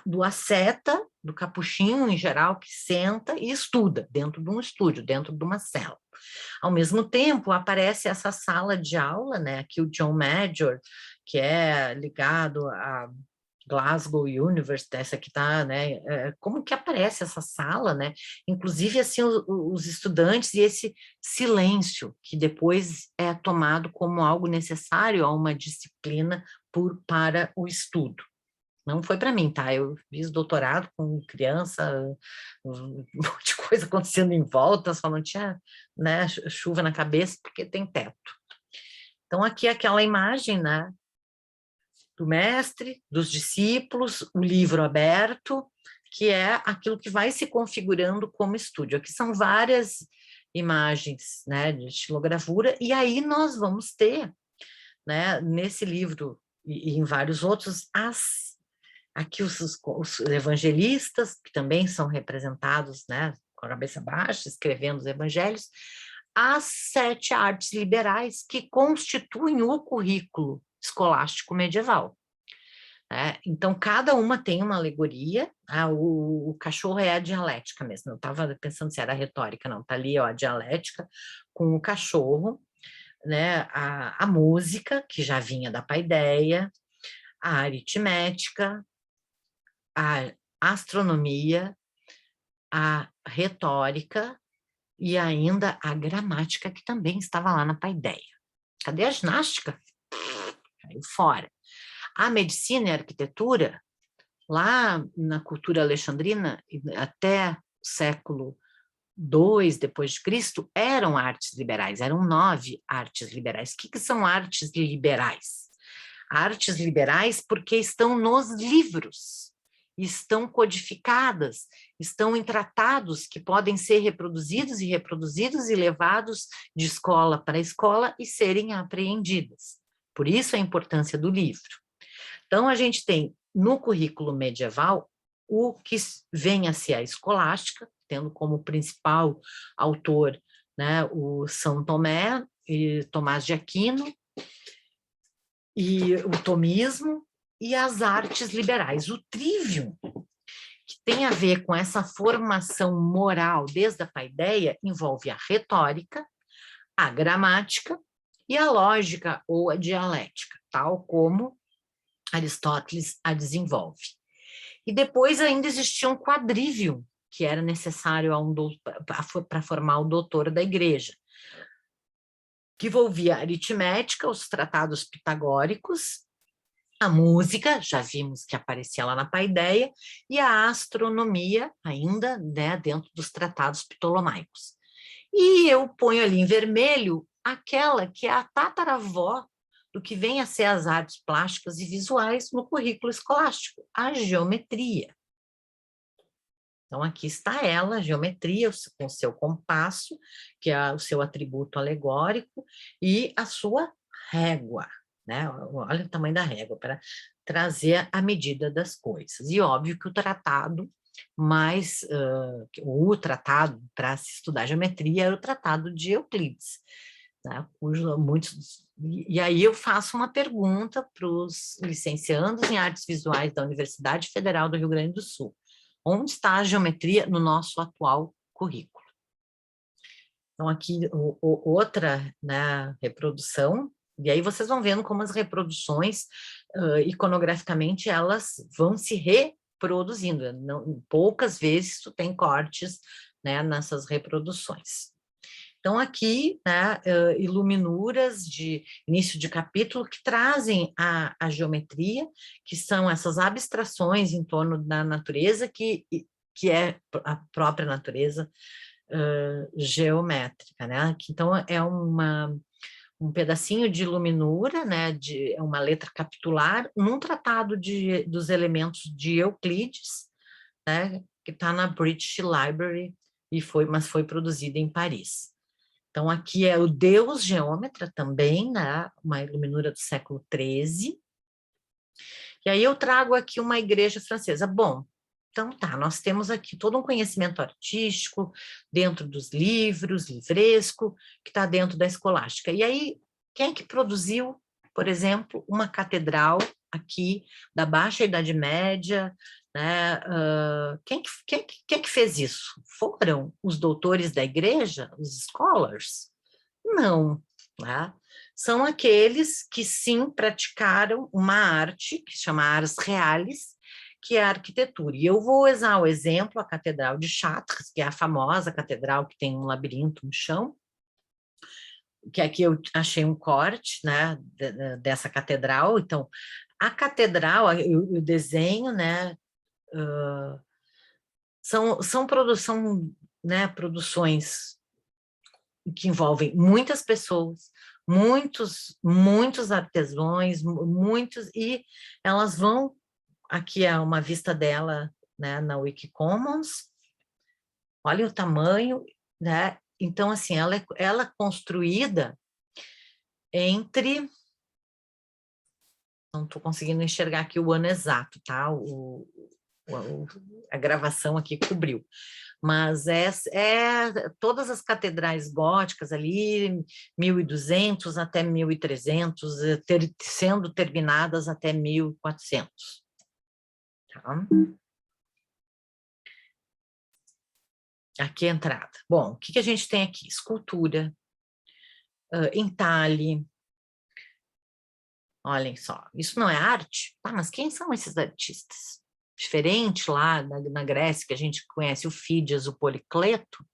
Speaker 1: do asceta, do capuchinho em geral, que senta e estuda dentro de um estúdio, dentro de uma cela. Ao mesmo tempo, aparece essa sala de aula, né? Aqui o John Major, que é ligado a Glasgow University, essa que está, né? Como que aparece essa sala, né? Inclusive, assim, os estudantes e esse silêncio, que depois é tomado como algo necessário a uma disciplina para o estudo. Não foi para mim, tá? Eu fiz doutorado com criança, um monte de coisa acontecendo em volta, só não tinha, né, chuva na cabeça porque tem teto. Então, aqui é aquela imagem, né, do mestre, dos discípulos, o livro aberto, que é aquilo que vai se configurando como estúdio. Aqui são várias imagens, né, de estilogravura, e aí nós vamos ter, né, nesse livro e em vários outros, aqui os evangelistas, que também são representados, né, com a cabeça baixa, escrevendo os evangelhos, as 7 artes liberais que constituem o currículo escolástico medieval. Né? Então, cada uma tem uma alegoria, o cachorro é a dialética mesmo, eu estava pensando se era a retórica, não, está ali ó, a dialética com o cachorro, né? A música, que já vinha da paideia, a aritmética, a astronomia, a retórica e ainda a gramática, que também estava lá na paideia. Cadê a ginástica? Caiu fora. A medicina e a arquitetura, lá na cultura alexandrina, até o século II depois de Cristo, eram artes liberais, eram 9 artes liberais. O que são artes liberais? Artes liberais porque estão nos livros, estão codificadas, estão em tratados que podem ser reproduzidos e levados de escola para escola e serem apreendidas. Por isso a importância do livro. Então, a gente tem no currículo medieval o que vem a ser a escolástica, tendo como principal autor, né, o São Tomé e Tomás de Aquino, e o tomismo e as artes liberais. O trivium, que tem a ver com essa formação moral desde a paideia, envolve a retórica, a gramática e a lógica ou a dialética, tal como Aristóteles a desenvolve. E depois ainda existia um quadrivium, que era necessário para formar o doutor da igreja, que envolvia a aritmética, os tratados pitagóricos, a música, já vimos que aparecia lá na paideia, e a astronomia, ainda, né, dentro dos tratados ptolomaicos. E eu ponho ali em vermelho aquela que é a tataravó do que vem a ser as artes plásticas e visuais no currículo escolástico, a geometria. Então, aqui está ela, a geometria, com o seu compasso, que é o seu atributo alegórico, e a sua régua, né? Olha o tamanho da régua, para trazer a medida das coisas. E óbvio que o tratado o tratado para se estudar geometria era o tratado de Euclides, né? E aí eu faço uma pergunta para os licenciandos em artes visuais da Universidade Federal do Rio Grande do Sul. Onde está a geometria no nosso atual currículo? Então, aqui, outra, né, reprodução, e aí vocês vão vendo como as reproduções, iconograficamente, elas vão se reproduzindo. Não, poucas vezes tu tem cortes, né, nessas reproduções. Então, aqui, né, iluminuras de início de capítulo que trazem a geometria, que são essas abstrações em torno da natureza, que é a própria natureza geométrica, né? Então, é um pedacinho de iluminura, né, é uma letra capitular, num tratado dos elementos de Euclides, né, que está na British Library, mas foi produzida em Paris. Então, aqui é o Deus Geômetra também, né, uma iluminura do século XIII. E aí eu trago aqui uma igreja francesa. Bom, então tá, nós temos aqui todo um conhecimento artístico dentro dos livros, livresco, que está dentro da escolástica. E aí, quem é que produziu, por exemplo, uma catedral aqui da Baixa Idade Média, né? Quem que fez isso? Foram os doutores da igreja, os scholars? Não, né? São aqueles que sim praticaram uma arte que se chama Ars Reales, que é a arquitetura. E eu vou usar o exemplo, a Catedral de Chartres, que é a famosa catedral que tem um labirinto no chão, que aqui eu achei um corte, né, dessa catedral. Então, a catedral, o desenho, né, são né, produções que envolvem muitas pessoas, muitos artesãos, e elas vão, aqui é uma vista dela, né, na Wikicommons, olha o tamanho, né, então, assim, ela é construída entre, não estou conseguindo enxergar aqui o ano exato, tá, a gravação aqui cobriu, mas todas as catedrais góticas ali, 1200 até 1300, sendo terminadas até 1400. Tá? Aqui a entrada. Bom, o que a gente tem aqui? Escultura, entalhe. Olhem só, isso não é arte? Ah, mas quem são esses artistas? Diferente lá na Grécia, que a gente conhece o Fídias, o Policleto,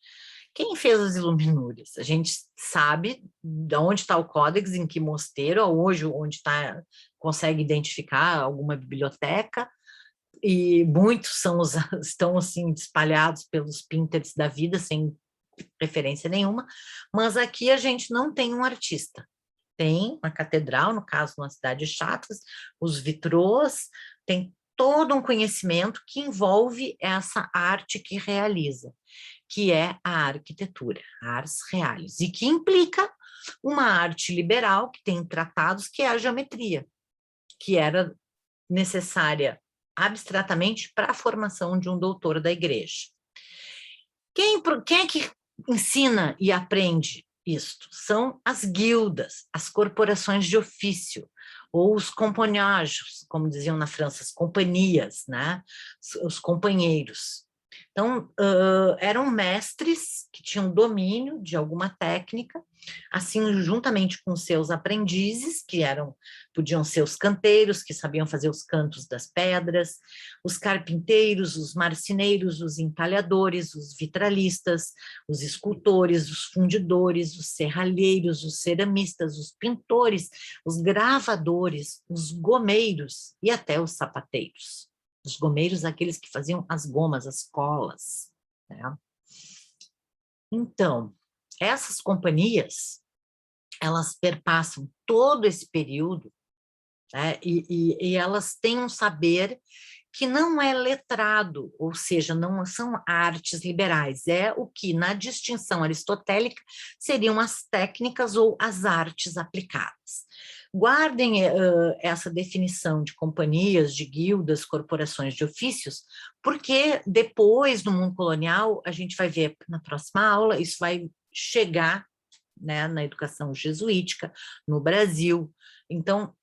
Speaker 1: quem fez as iluminúrias? A gente sabe de onde está o códex, em que mosteiro, hoje onde está, consegue identificar alguma biblioteca, e muitos estão assim espalhados pelos Pinterest da vida, sem referência nenhuma, mas aqui a gente não tem um artista. Tem uma catedral, no caso, na cidade de Chartres, os vitrôs, tem todo um conhecimento que envolve essa arte que realiza, que é a arquitetura, a ars reales, e que implica uma arte liberal, que tem tratados, que é a geometria, que era necessária abstratamente para a formação de um doutor da igreja. Quem é que ensina e aprende isto? São as guildas, as corporações de ofício, ou os companhages, como diziam na França, as companhias, né? Os companheiros. Então, eram mestres que tinham domínio de alguma técnica, assim, juntamente com seus aprendizes, podiam ser os canteiros, que sabiam fazer os cantos das pedras, os carpinteiros, os marceneiros, os entalhadores, os vitralistas, os escultores, os fundidores, os serralheiros, os ceramistas, os pintores, os gravadores, os gomeiros e até os sapateiros. Os gomeiros, aqueles que faziam as gomas, as colas, né? Então, essas companhias, elas perpassam todo esse período, né? E elas têm um saber que não é letrado, ou seja, não são artes liberais, é o que, na distinção aristotélica, seriam as técnicas ou as artes aplicadas. Guardem essa definição de companhias, de guildas, corporações de ofícios, porque depois, no mundo colonial, a gente vai ver na próxima aula, isso vai chegar, né, na educação jesuítica, no Brasil. Então,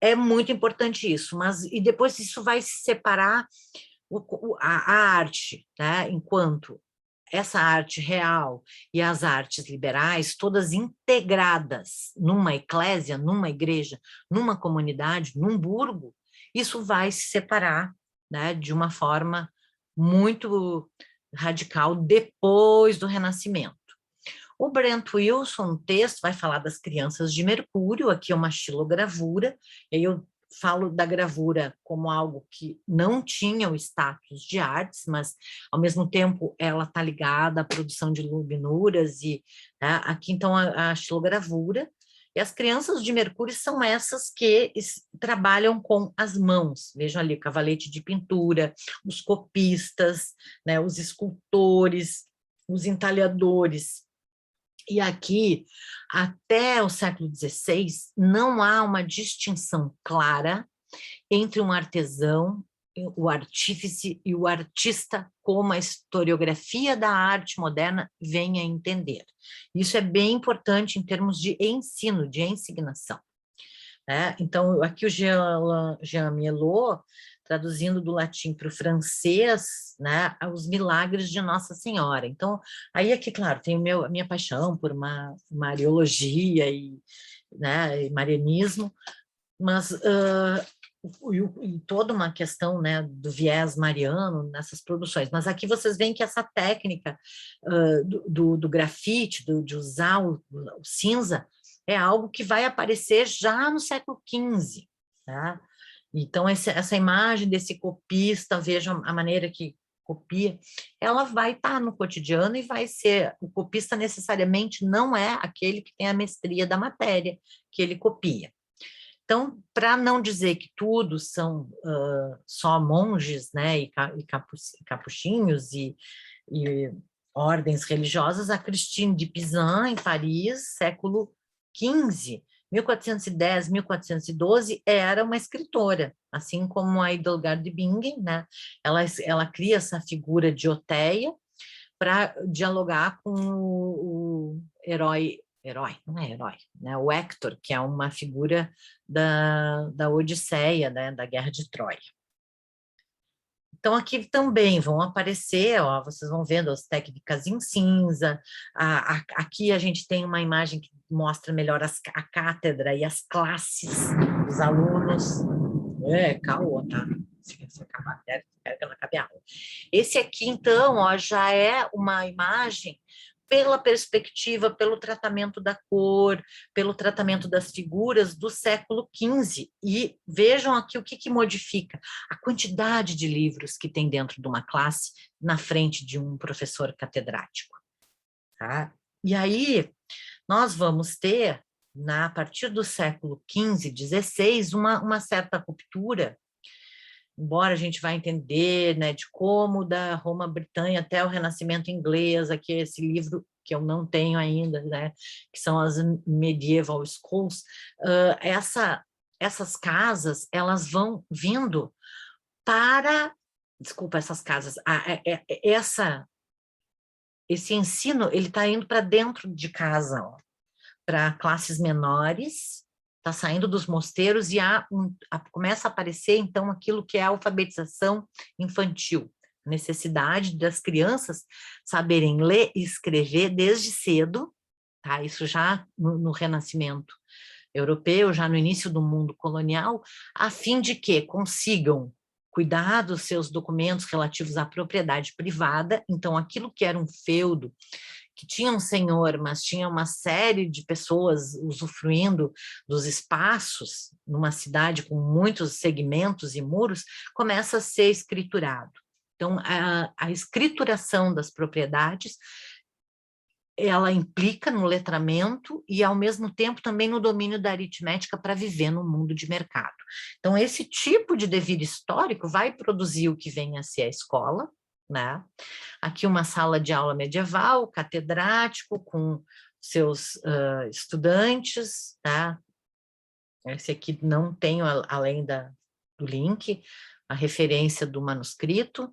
Speaker 1: é muito importante isso, e depois isso vai se separar a arte, né, enquanto essa arte real e as artes liberais, todas integradas numa eclésia, numa igreja, numa comunidade, num burgo, isso vai se separar, né, de uma forma muito radical depois do Renascimento. O Brent Wilson, no texto, vai falar das crianças de Mercúrio, aqui é uma xilogravura, e aí eu falo da gravura como algo que não tinha o status de artes, mas, ao mesmo tempo, ela está ligada à produção de luminuras, e né, aqui, então, a xilogravura, e as crianças de Mercúrio são essas que trabalham com as mãos, vejam ali, o cavalete de pintura, os copistas, né, os escultores, os entalhadores. E aqui, até o século XVI, não há uma distinção clara entre um artesão, o artífice e o artista, como a historiografia da arte moderna vem a entender. Isso é bem importante em termos de ensino, de ensignação. Né? Então, aqui o Jean Mielot, traduzindo do latim para o francês, né, os milagres de Nossa Senhora. Então, aí aqui, claro, tem a minha paixão por mariologia né, e marianismo, mas e toda uma questão, né, do viés mariano nessas produções. Mas aqui vocês veem que essa técnica do grafite, de usar o cinza, é algo que vai aparecer já no século XV, tá? Então, essa imagem desse copista, vejam a maneira que copia, ela vai estar no cotidiano e vai ser, o copista necessariamente não é aquele que tem a mestria da matéria que ele copia. Então, para não dizer que tudo são só monges, né, e capuchinhos e ordens religiosas, a Christine de Pizan, em Paris, século XV, 1410, 1412, era uma escritora, assim como a Hildegard de Bingen, né? Ela cria essa figura de Oteia para dialogar com o herói, não é herói, né? O Héctor, que é uma figura da Odisseia, né? Da Guerra de Troia. Então, aqui também vão aparecer, ó, vocês vão vendo as técnicas em cinza. Aqui a gente tem uma imagem que mostra melhor a cátedra e as classes dos alunos. Caô, tá? Se acabar, quero que não acabe a aula. Esse aqui, então, ó, já é uma imagem pela perspectiva, pelo tratamento da cor, pelo tratamento das figuras do século XV. E vejam aqui o que modifica. A quantidade de livros que tem dentro de uma classe na frente de um professor catedrático. Tá? E aí, nós vamos ter, a partir do século XV, XVI, uma certa ruptura, embora a gente vá entender, né, de como da Roma Britânia até o Renascimento inglês, aqui esse livro que eu não tenho ainda, né, que são as Medieval Schools, essas casas, elas vão vindo para, desculpa, essas casas, esse ensino, ele está indo para dentro de casa, para classes menores, está saindo dos mosteiros e começa a aparecer, então, aquilo que é a alfabetização infantil, a necessidade das crianças saberem ler e escrever desde cedo, tá? Isso já no Renascimento europeu, já no início do mundo colonial, a fim de que consigam cuidar dos seus documentos relativos à propriedade privada, então aquilo que era um feudo, que tinha um senhor, mas tinha uma série de pessoas usufruindo dos espaços numa cidade com muitos segmentos e muros, começa a ser escriturado. Então, a escrituração das propriedades, ela implica no letramento e, ao mesmo tempo, também no domínio da aritmética para viver no mundo de mercado. Então, esse tipo de devir histórico vai produzir o que vem a ser a escola, né? Aqui uma sala de aula medieval, catedrático, com seus estudantes, tá? Esse aqui não tenho, além do link, a referência do manuscrito.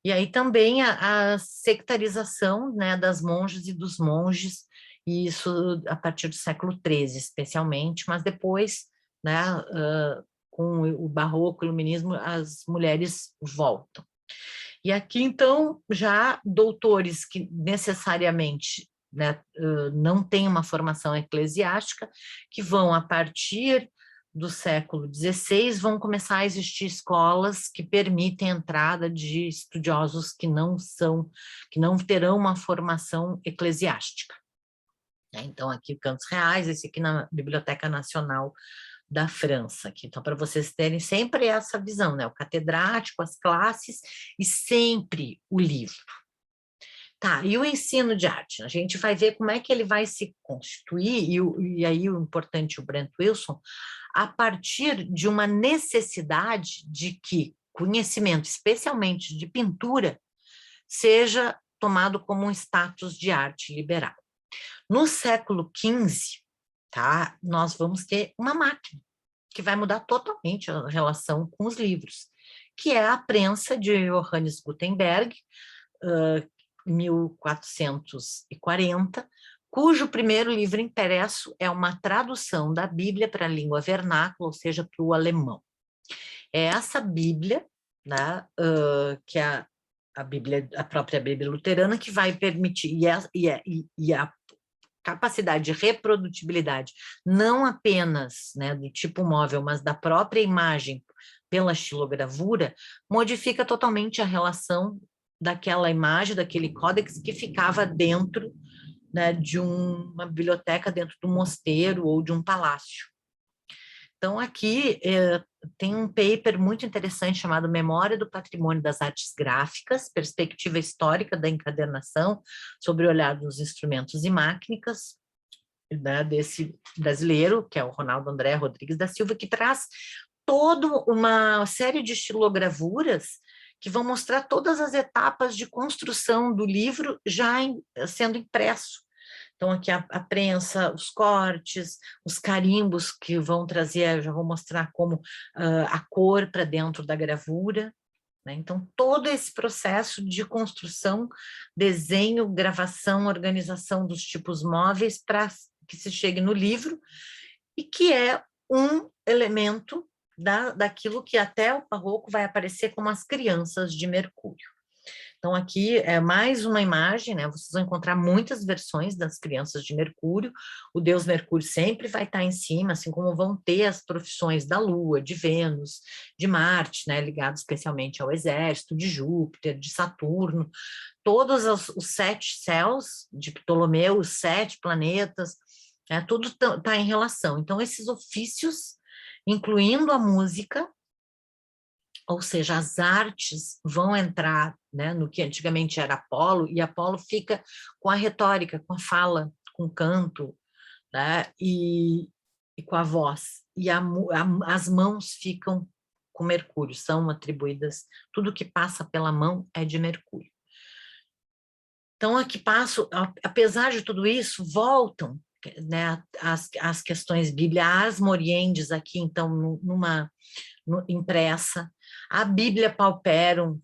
Speaker 1: E aí também a sectarização, né, das monjas e dos monges, e isso a partir do século XIII, especialmente, mas depois, né, com o barroco, o iluminismo, as mulheres voltam. E aqui, então, já doutores que necessariamente, né, não têm uma formação eclesiástica, que vão, a partir do século XVI, vão começar a existir escolas que permitem a entrada de estudiosos que não terão uma formação eclesiástica. Então, aqui Cantos Reais, esse aqui na Biblioteca Nacional da França, aqui. Então, para vocês terem sempre essa visão, né? O catedrático, as classes e sempre o livro. Tá, e o ensino de arte? A gente vai ver como é que ele vai se constituir, e aí o importante, o Brent Wilson, a partir de uma necessidade de que conhecimento, especialmente de pintura, seja tomado como um status de arte liberal. No século XV, tá, nós vamos ter uma máquina que vai mudar totalmente a relação com os livros, que é a prensa de Johannes Gutenberg, 1440, cujo primeiro livro impresso é uma tradução da Bíblia para a língua vernácula, ou seja, para o alemão. É essa Bíblia, né, que é a Bíblia, a própria Bíblia luterana, que vai permitir, e a capacidade de reprodutibilidade, não apenas, né, do tipo móvel, mas da própria imagem pela xilogravura, modifica totalmente a relação daquela imagem, daquele códex que ficava dentro, né, de uma biblioteca, dentro de um mosteiro ou de um palácio. Então, aqui tem um paper muito interessante chamado Memória do Patrimônio das Artes Gráficas, Perspectiva Histórica da Encadernação, sobre o olhar dos instrumentos e máquinas, né, desse brasileiro, que é o Ronaldo André Rodrigues da Silva, que traz toda uma série de estilogravuras que vão mostrar todas as etapas de construção do livro já sendo impresso. Então, aqui a prensa, os cortes, os carimbos que vão trazer, já vou mostrar como a cor para dentro da gravura, né? Então, todo esse processo de construção, desenho, gravação, organização dos tipos móveis para que se chegue no livro, e que é um elemento daquilo que até o Barroco vai aparecer como as crianças de Mercúrio. Então, aqui é mais uma imagem, né? Vocês vão encontrar muitas versões das crianças de Mercúrio. O deus Mercúrio sempre vai estar em cima, assim como vão ter as profissões da Lua, de Vênus, de Marte, né? Ligado especialmente ao exército, de Júpiter, de Saturno. Todos os 7 céus de Ptolomeu, os 7 planetas, tudo está em relação. Então, esses ofícios, incluindo a música, ou seja, as artes vão entrar, né, no que antigamente era Apolo, e Apolo fica com a retórica, com a fala, com o canto, né, e com a voz. E as mãos ficam com Mercúrio, são atribuídas, tudo que passa pela mão é de Mercúrio. Então, aqui passo, apesar de tudo isso, voltam, né, as questões bíblicas, as moriendes aqui, então, impressa, a Bíblia Pauperum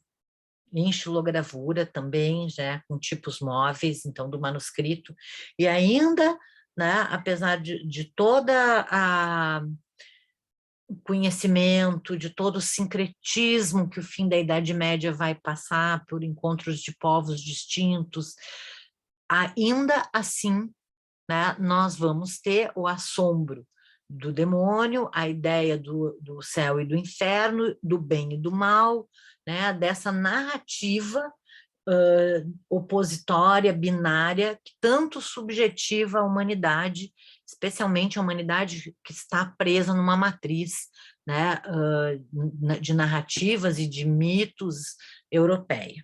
Speaker 1: em xilogravura também, já com tipos móveis, então, do manuscrito, e ainda, né, apesar de toda o conhecimento, de todo o sincretismo que o fim da Idade Média vai passar por encontros de povos distintos, ainda assim, né, nós vamos ter o assombro do demônio, a ideia do céu e do inferno, do bem e do mal, né, dessa narrativa opositória, binária, que tanto subjetiva a humanidade, especialmente a humanidade que está presa numa matriz, né, de narrativas e de mitos europeia.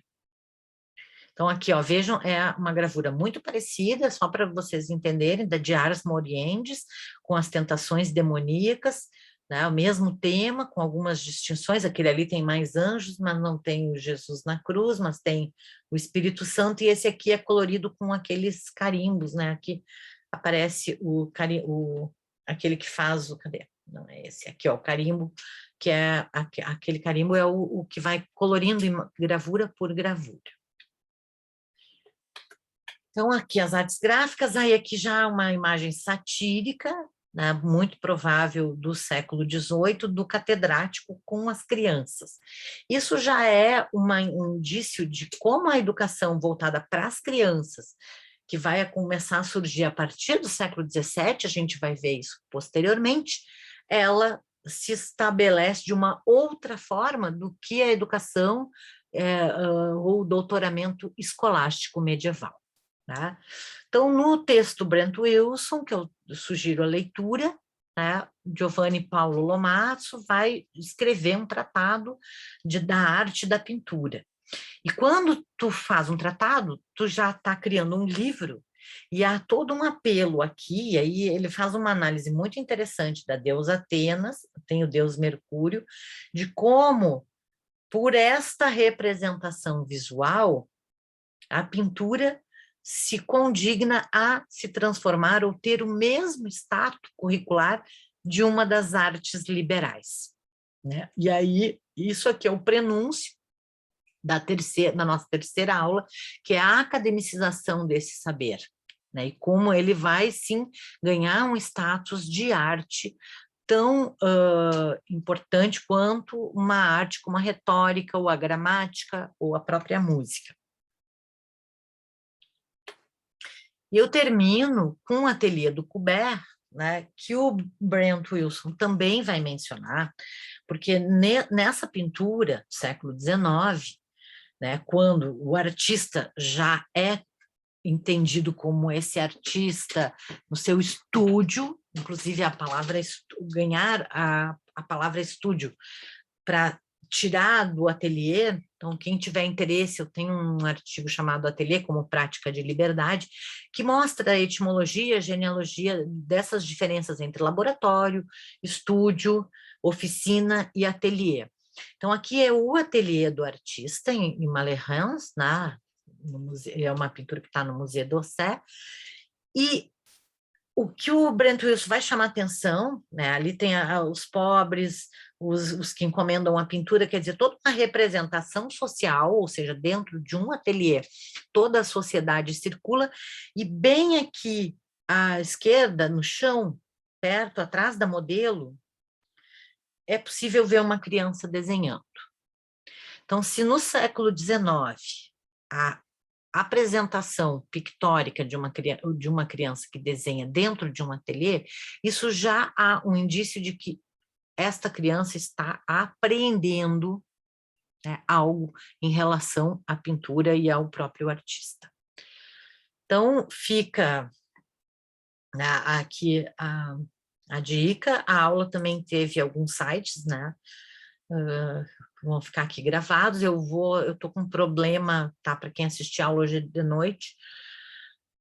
Speaker 1: Então, aqui, ó, vejam, é uma gravura muito parecida, só para vocês entenderem, da de Ars Moriendi, com as tentações demoníacas, né, o mesmo tema, com algumas distinções. Aquele ali tem mais anjos, mas não tem o Jesus na cruz, mas tem o Espírito Santo, e esse aqui é colorido com aqueles carimbos, né? Aqui aparece aquele que faz o... Cadê? Não é esse aqui, ó, o carimbo, que é aquele carimbo é o que vai colorindo gravura por gravura. Então, aqui as artes gráficas, aí aqui já uma imagem satírica, né, muito provável do século XVIII, do catedrático com as crianças. Isso já é um indício de como a educação voltada para as crianças, que vai começar a surgir a partir do século XVII, a gente vai ver isso posteriormente, ela se estabelece de uma outra forma do que a educação ou o doutoramento escolástico medieval. Né? Então, no texto Brent Wilson, que eu sugiro a leitura, né, Giovanni Paulo Lomasso vai escrever um tratado da arte da pintura. E quando tu faz um tratado, tu já está criando um livro, e há todo um apelo aqui, e aí ele faz uma análise muito interessante da deusa Atenas, tem o deus Mercúrio, de como, por esta representação visual, a pintura se condigna a se transformar ou ter o mesmo status curricular de uma das artes liberais. Né? E aí, isso aqui é o prenúncio da nossa terceira aula, que é a academicização desse saber, né? E como ele vai, sim, ganhar um status de arte tão importante quanto uma arte como a retórica, ou a gramática, ou a própria música. E eu termino com o ateliê do Courbet, né, que o Brent Wilson também vai mencionar, porque nessa pintura, século XIX, né, quando o artista já é entendido como esse artista no seu estúdio, inclusive a palavra ganhar a palavra estúdio para tirar do ateliê. Então, quem tiver interesse, eu tenho um artigo chamado Ateliê como Prática de Liberdade, que mostra a etimologia, a genealogia dessas diferenças entre laboratório, estúdio, oficina e ateliê. Então, aqui é o ateliê do artista, em Malherens, é uma pintura que está no Museu d'Orsay, e o que o Brent Wilson vai chamar atenção, né? Ali tem os pobres, os que encomendam a pintura, quer dizer, toda uma representação social, ou seja, dentro de um ateliê, toda a sociedade circula, e bem aqui à esquerda, no chão, perto, atrás da modelo, é possível ver uma criança desenhando. Então, se no século XIX a apresentação pictórica de uma criança que desenha dentro de um ateliê, isso já há um indício de que esta criança está apreendendo, né, algo em relação à pintura e ao próprio artista. Então, fica, né, aqui a dica. A aula também teve alguns sites, né, vão ficar aqui gravados. Eu estou com um problema, tá, para quem assistir a aula hoje de noite,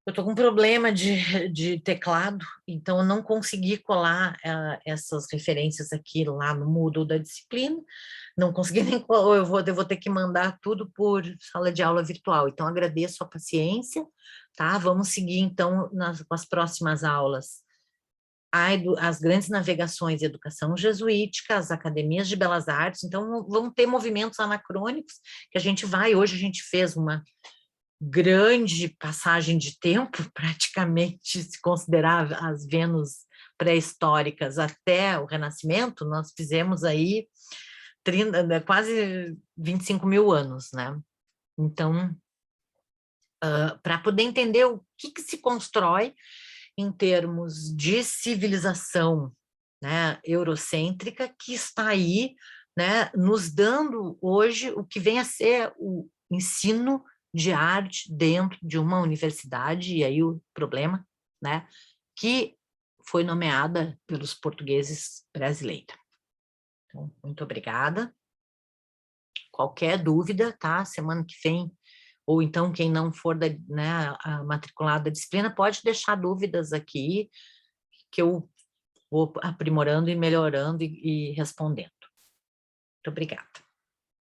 Speaker 1: eu estou com um problema de teclado, então eu não consegui colar essas referências aqui lá no Moodle da disciplina, não consegui nem colar, eu vou ter que mandar tudo por sala de aula virtual, então agradeço a paciência, tá? Vamos seguir então com as próximas aulas. As grandes navegações e educação jesuítica, as academias de belas artes, então vão ter movimentos anacrônicos que hoje a gente fez uma grande passagem de tempo, praticamente, se considerar as Vênus pré-históricas até o Renascimento, nós fizemos aí quase 25 mil anos, né? Então, para poder entender o que se constrói em termos de civilização, né, eurocêntrica, que está aí, né, nos dando hoje o que vem a ser o ensino de arte dentro de uma universidade, e aí o problema, né, que foi nomeada pelos portugueses brasileira. Então, muito obrigada. Qualquer dúvida, tá? Semana que vem, ou então quem não for matriculado da disciplina, pode deixar dúvidas aqui, que eu vou aprimorando e melhorando e respondendo. Muito obrigada.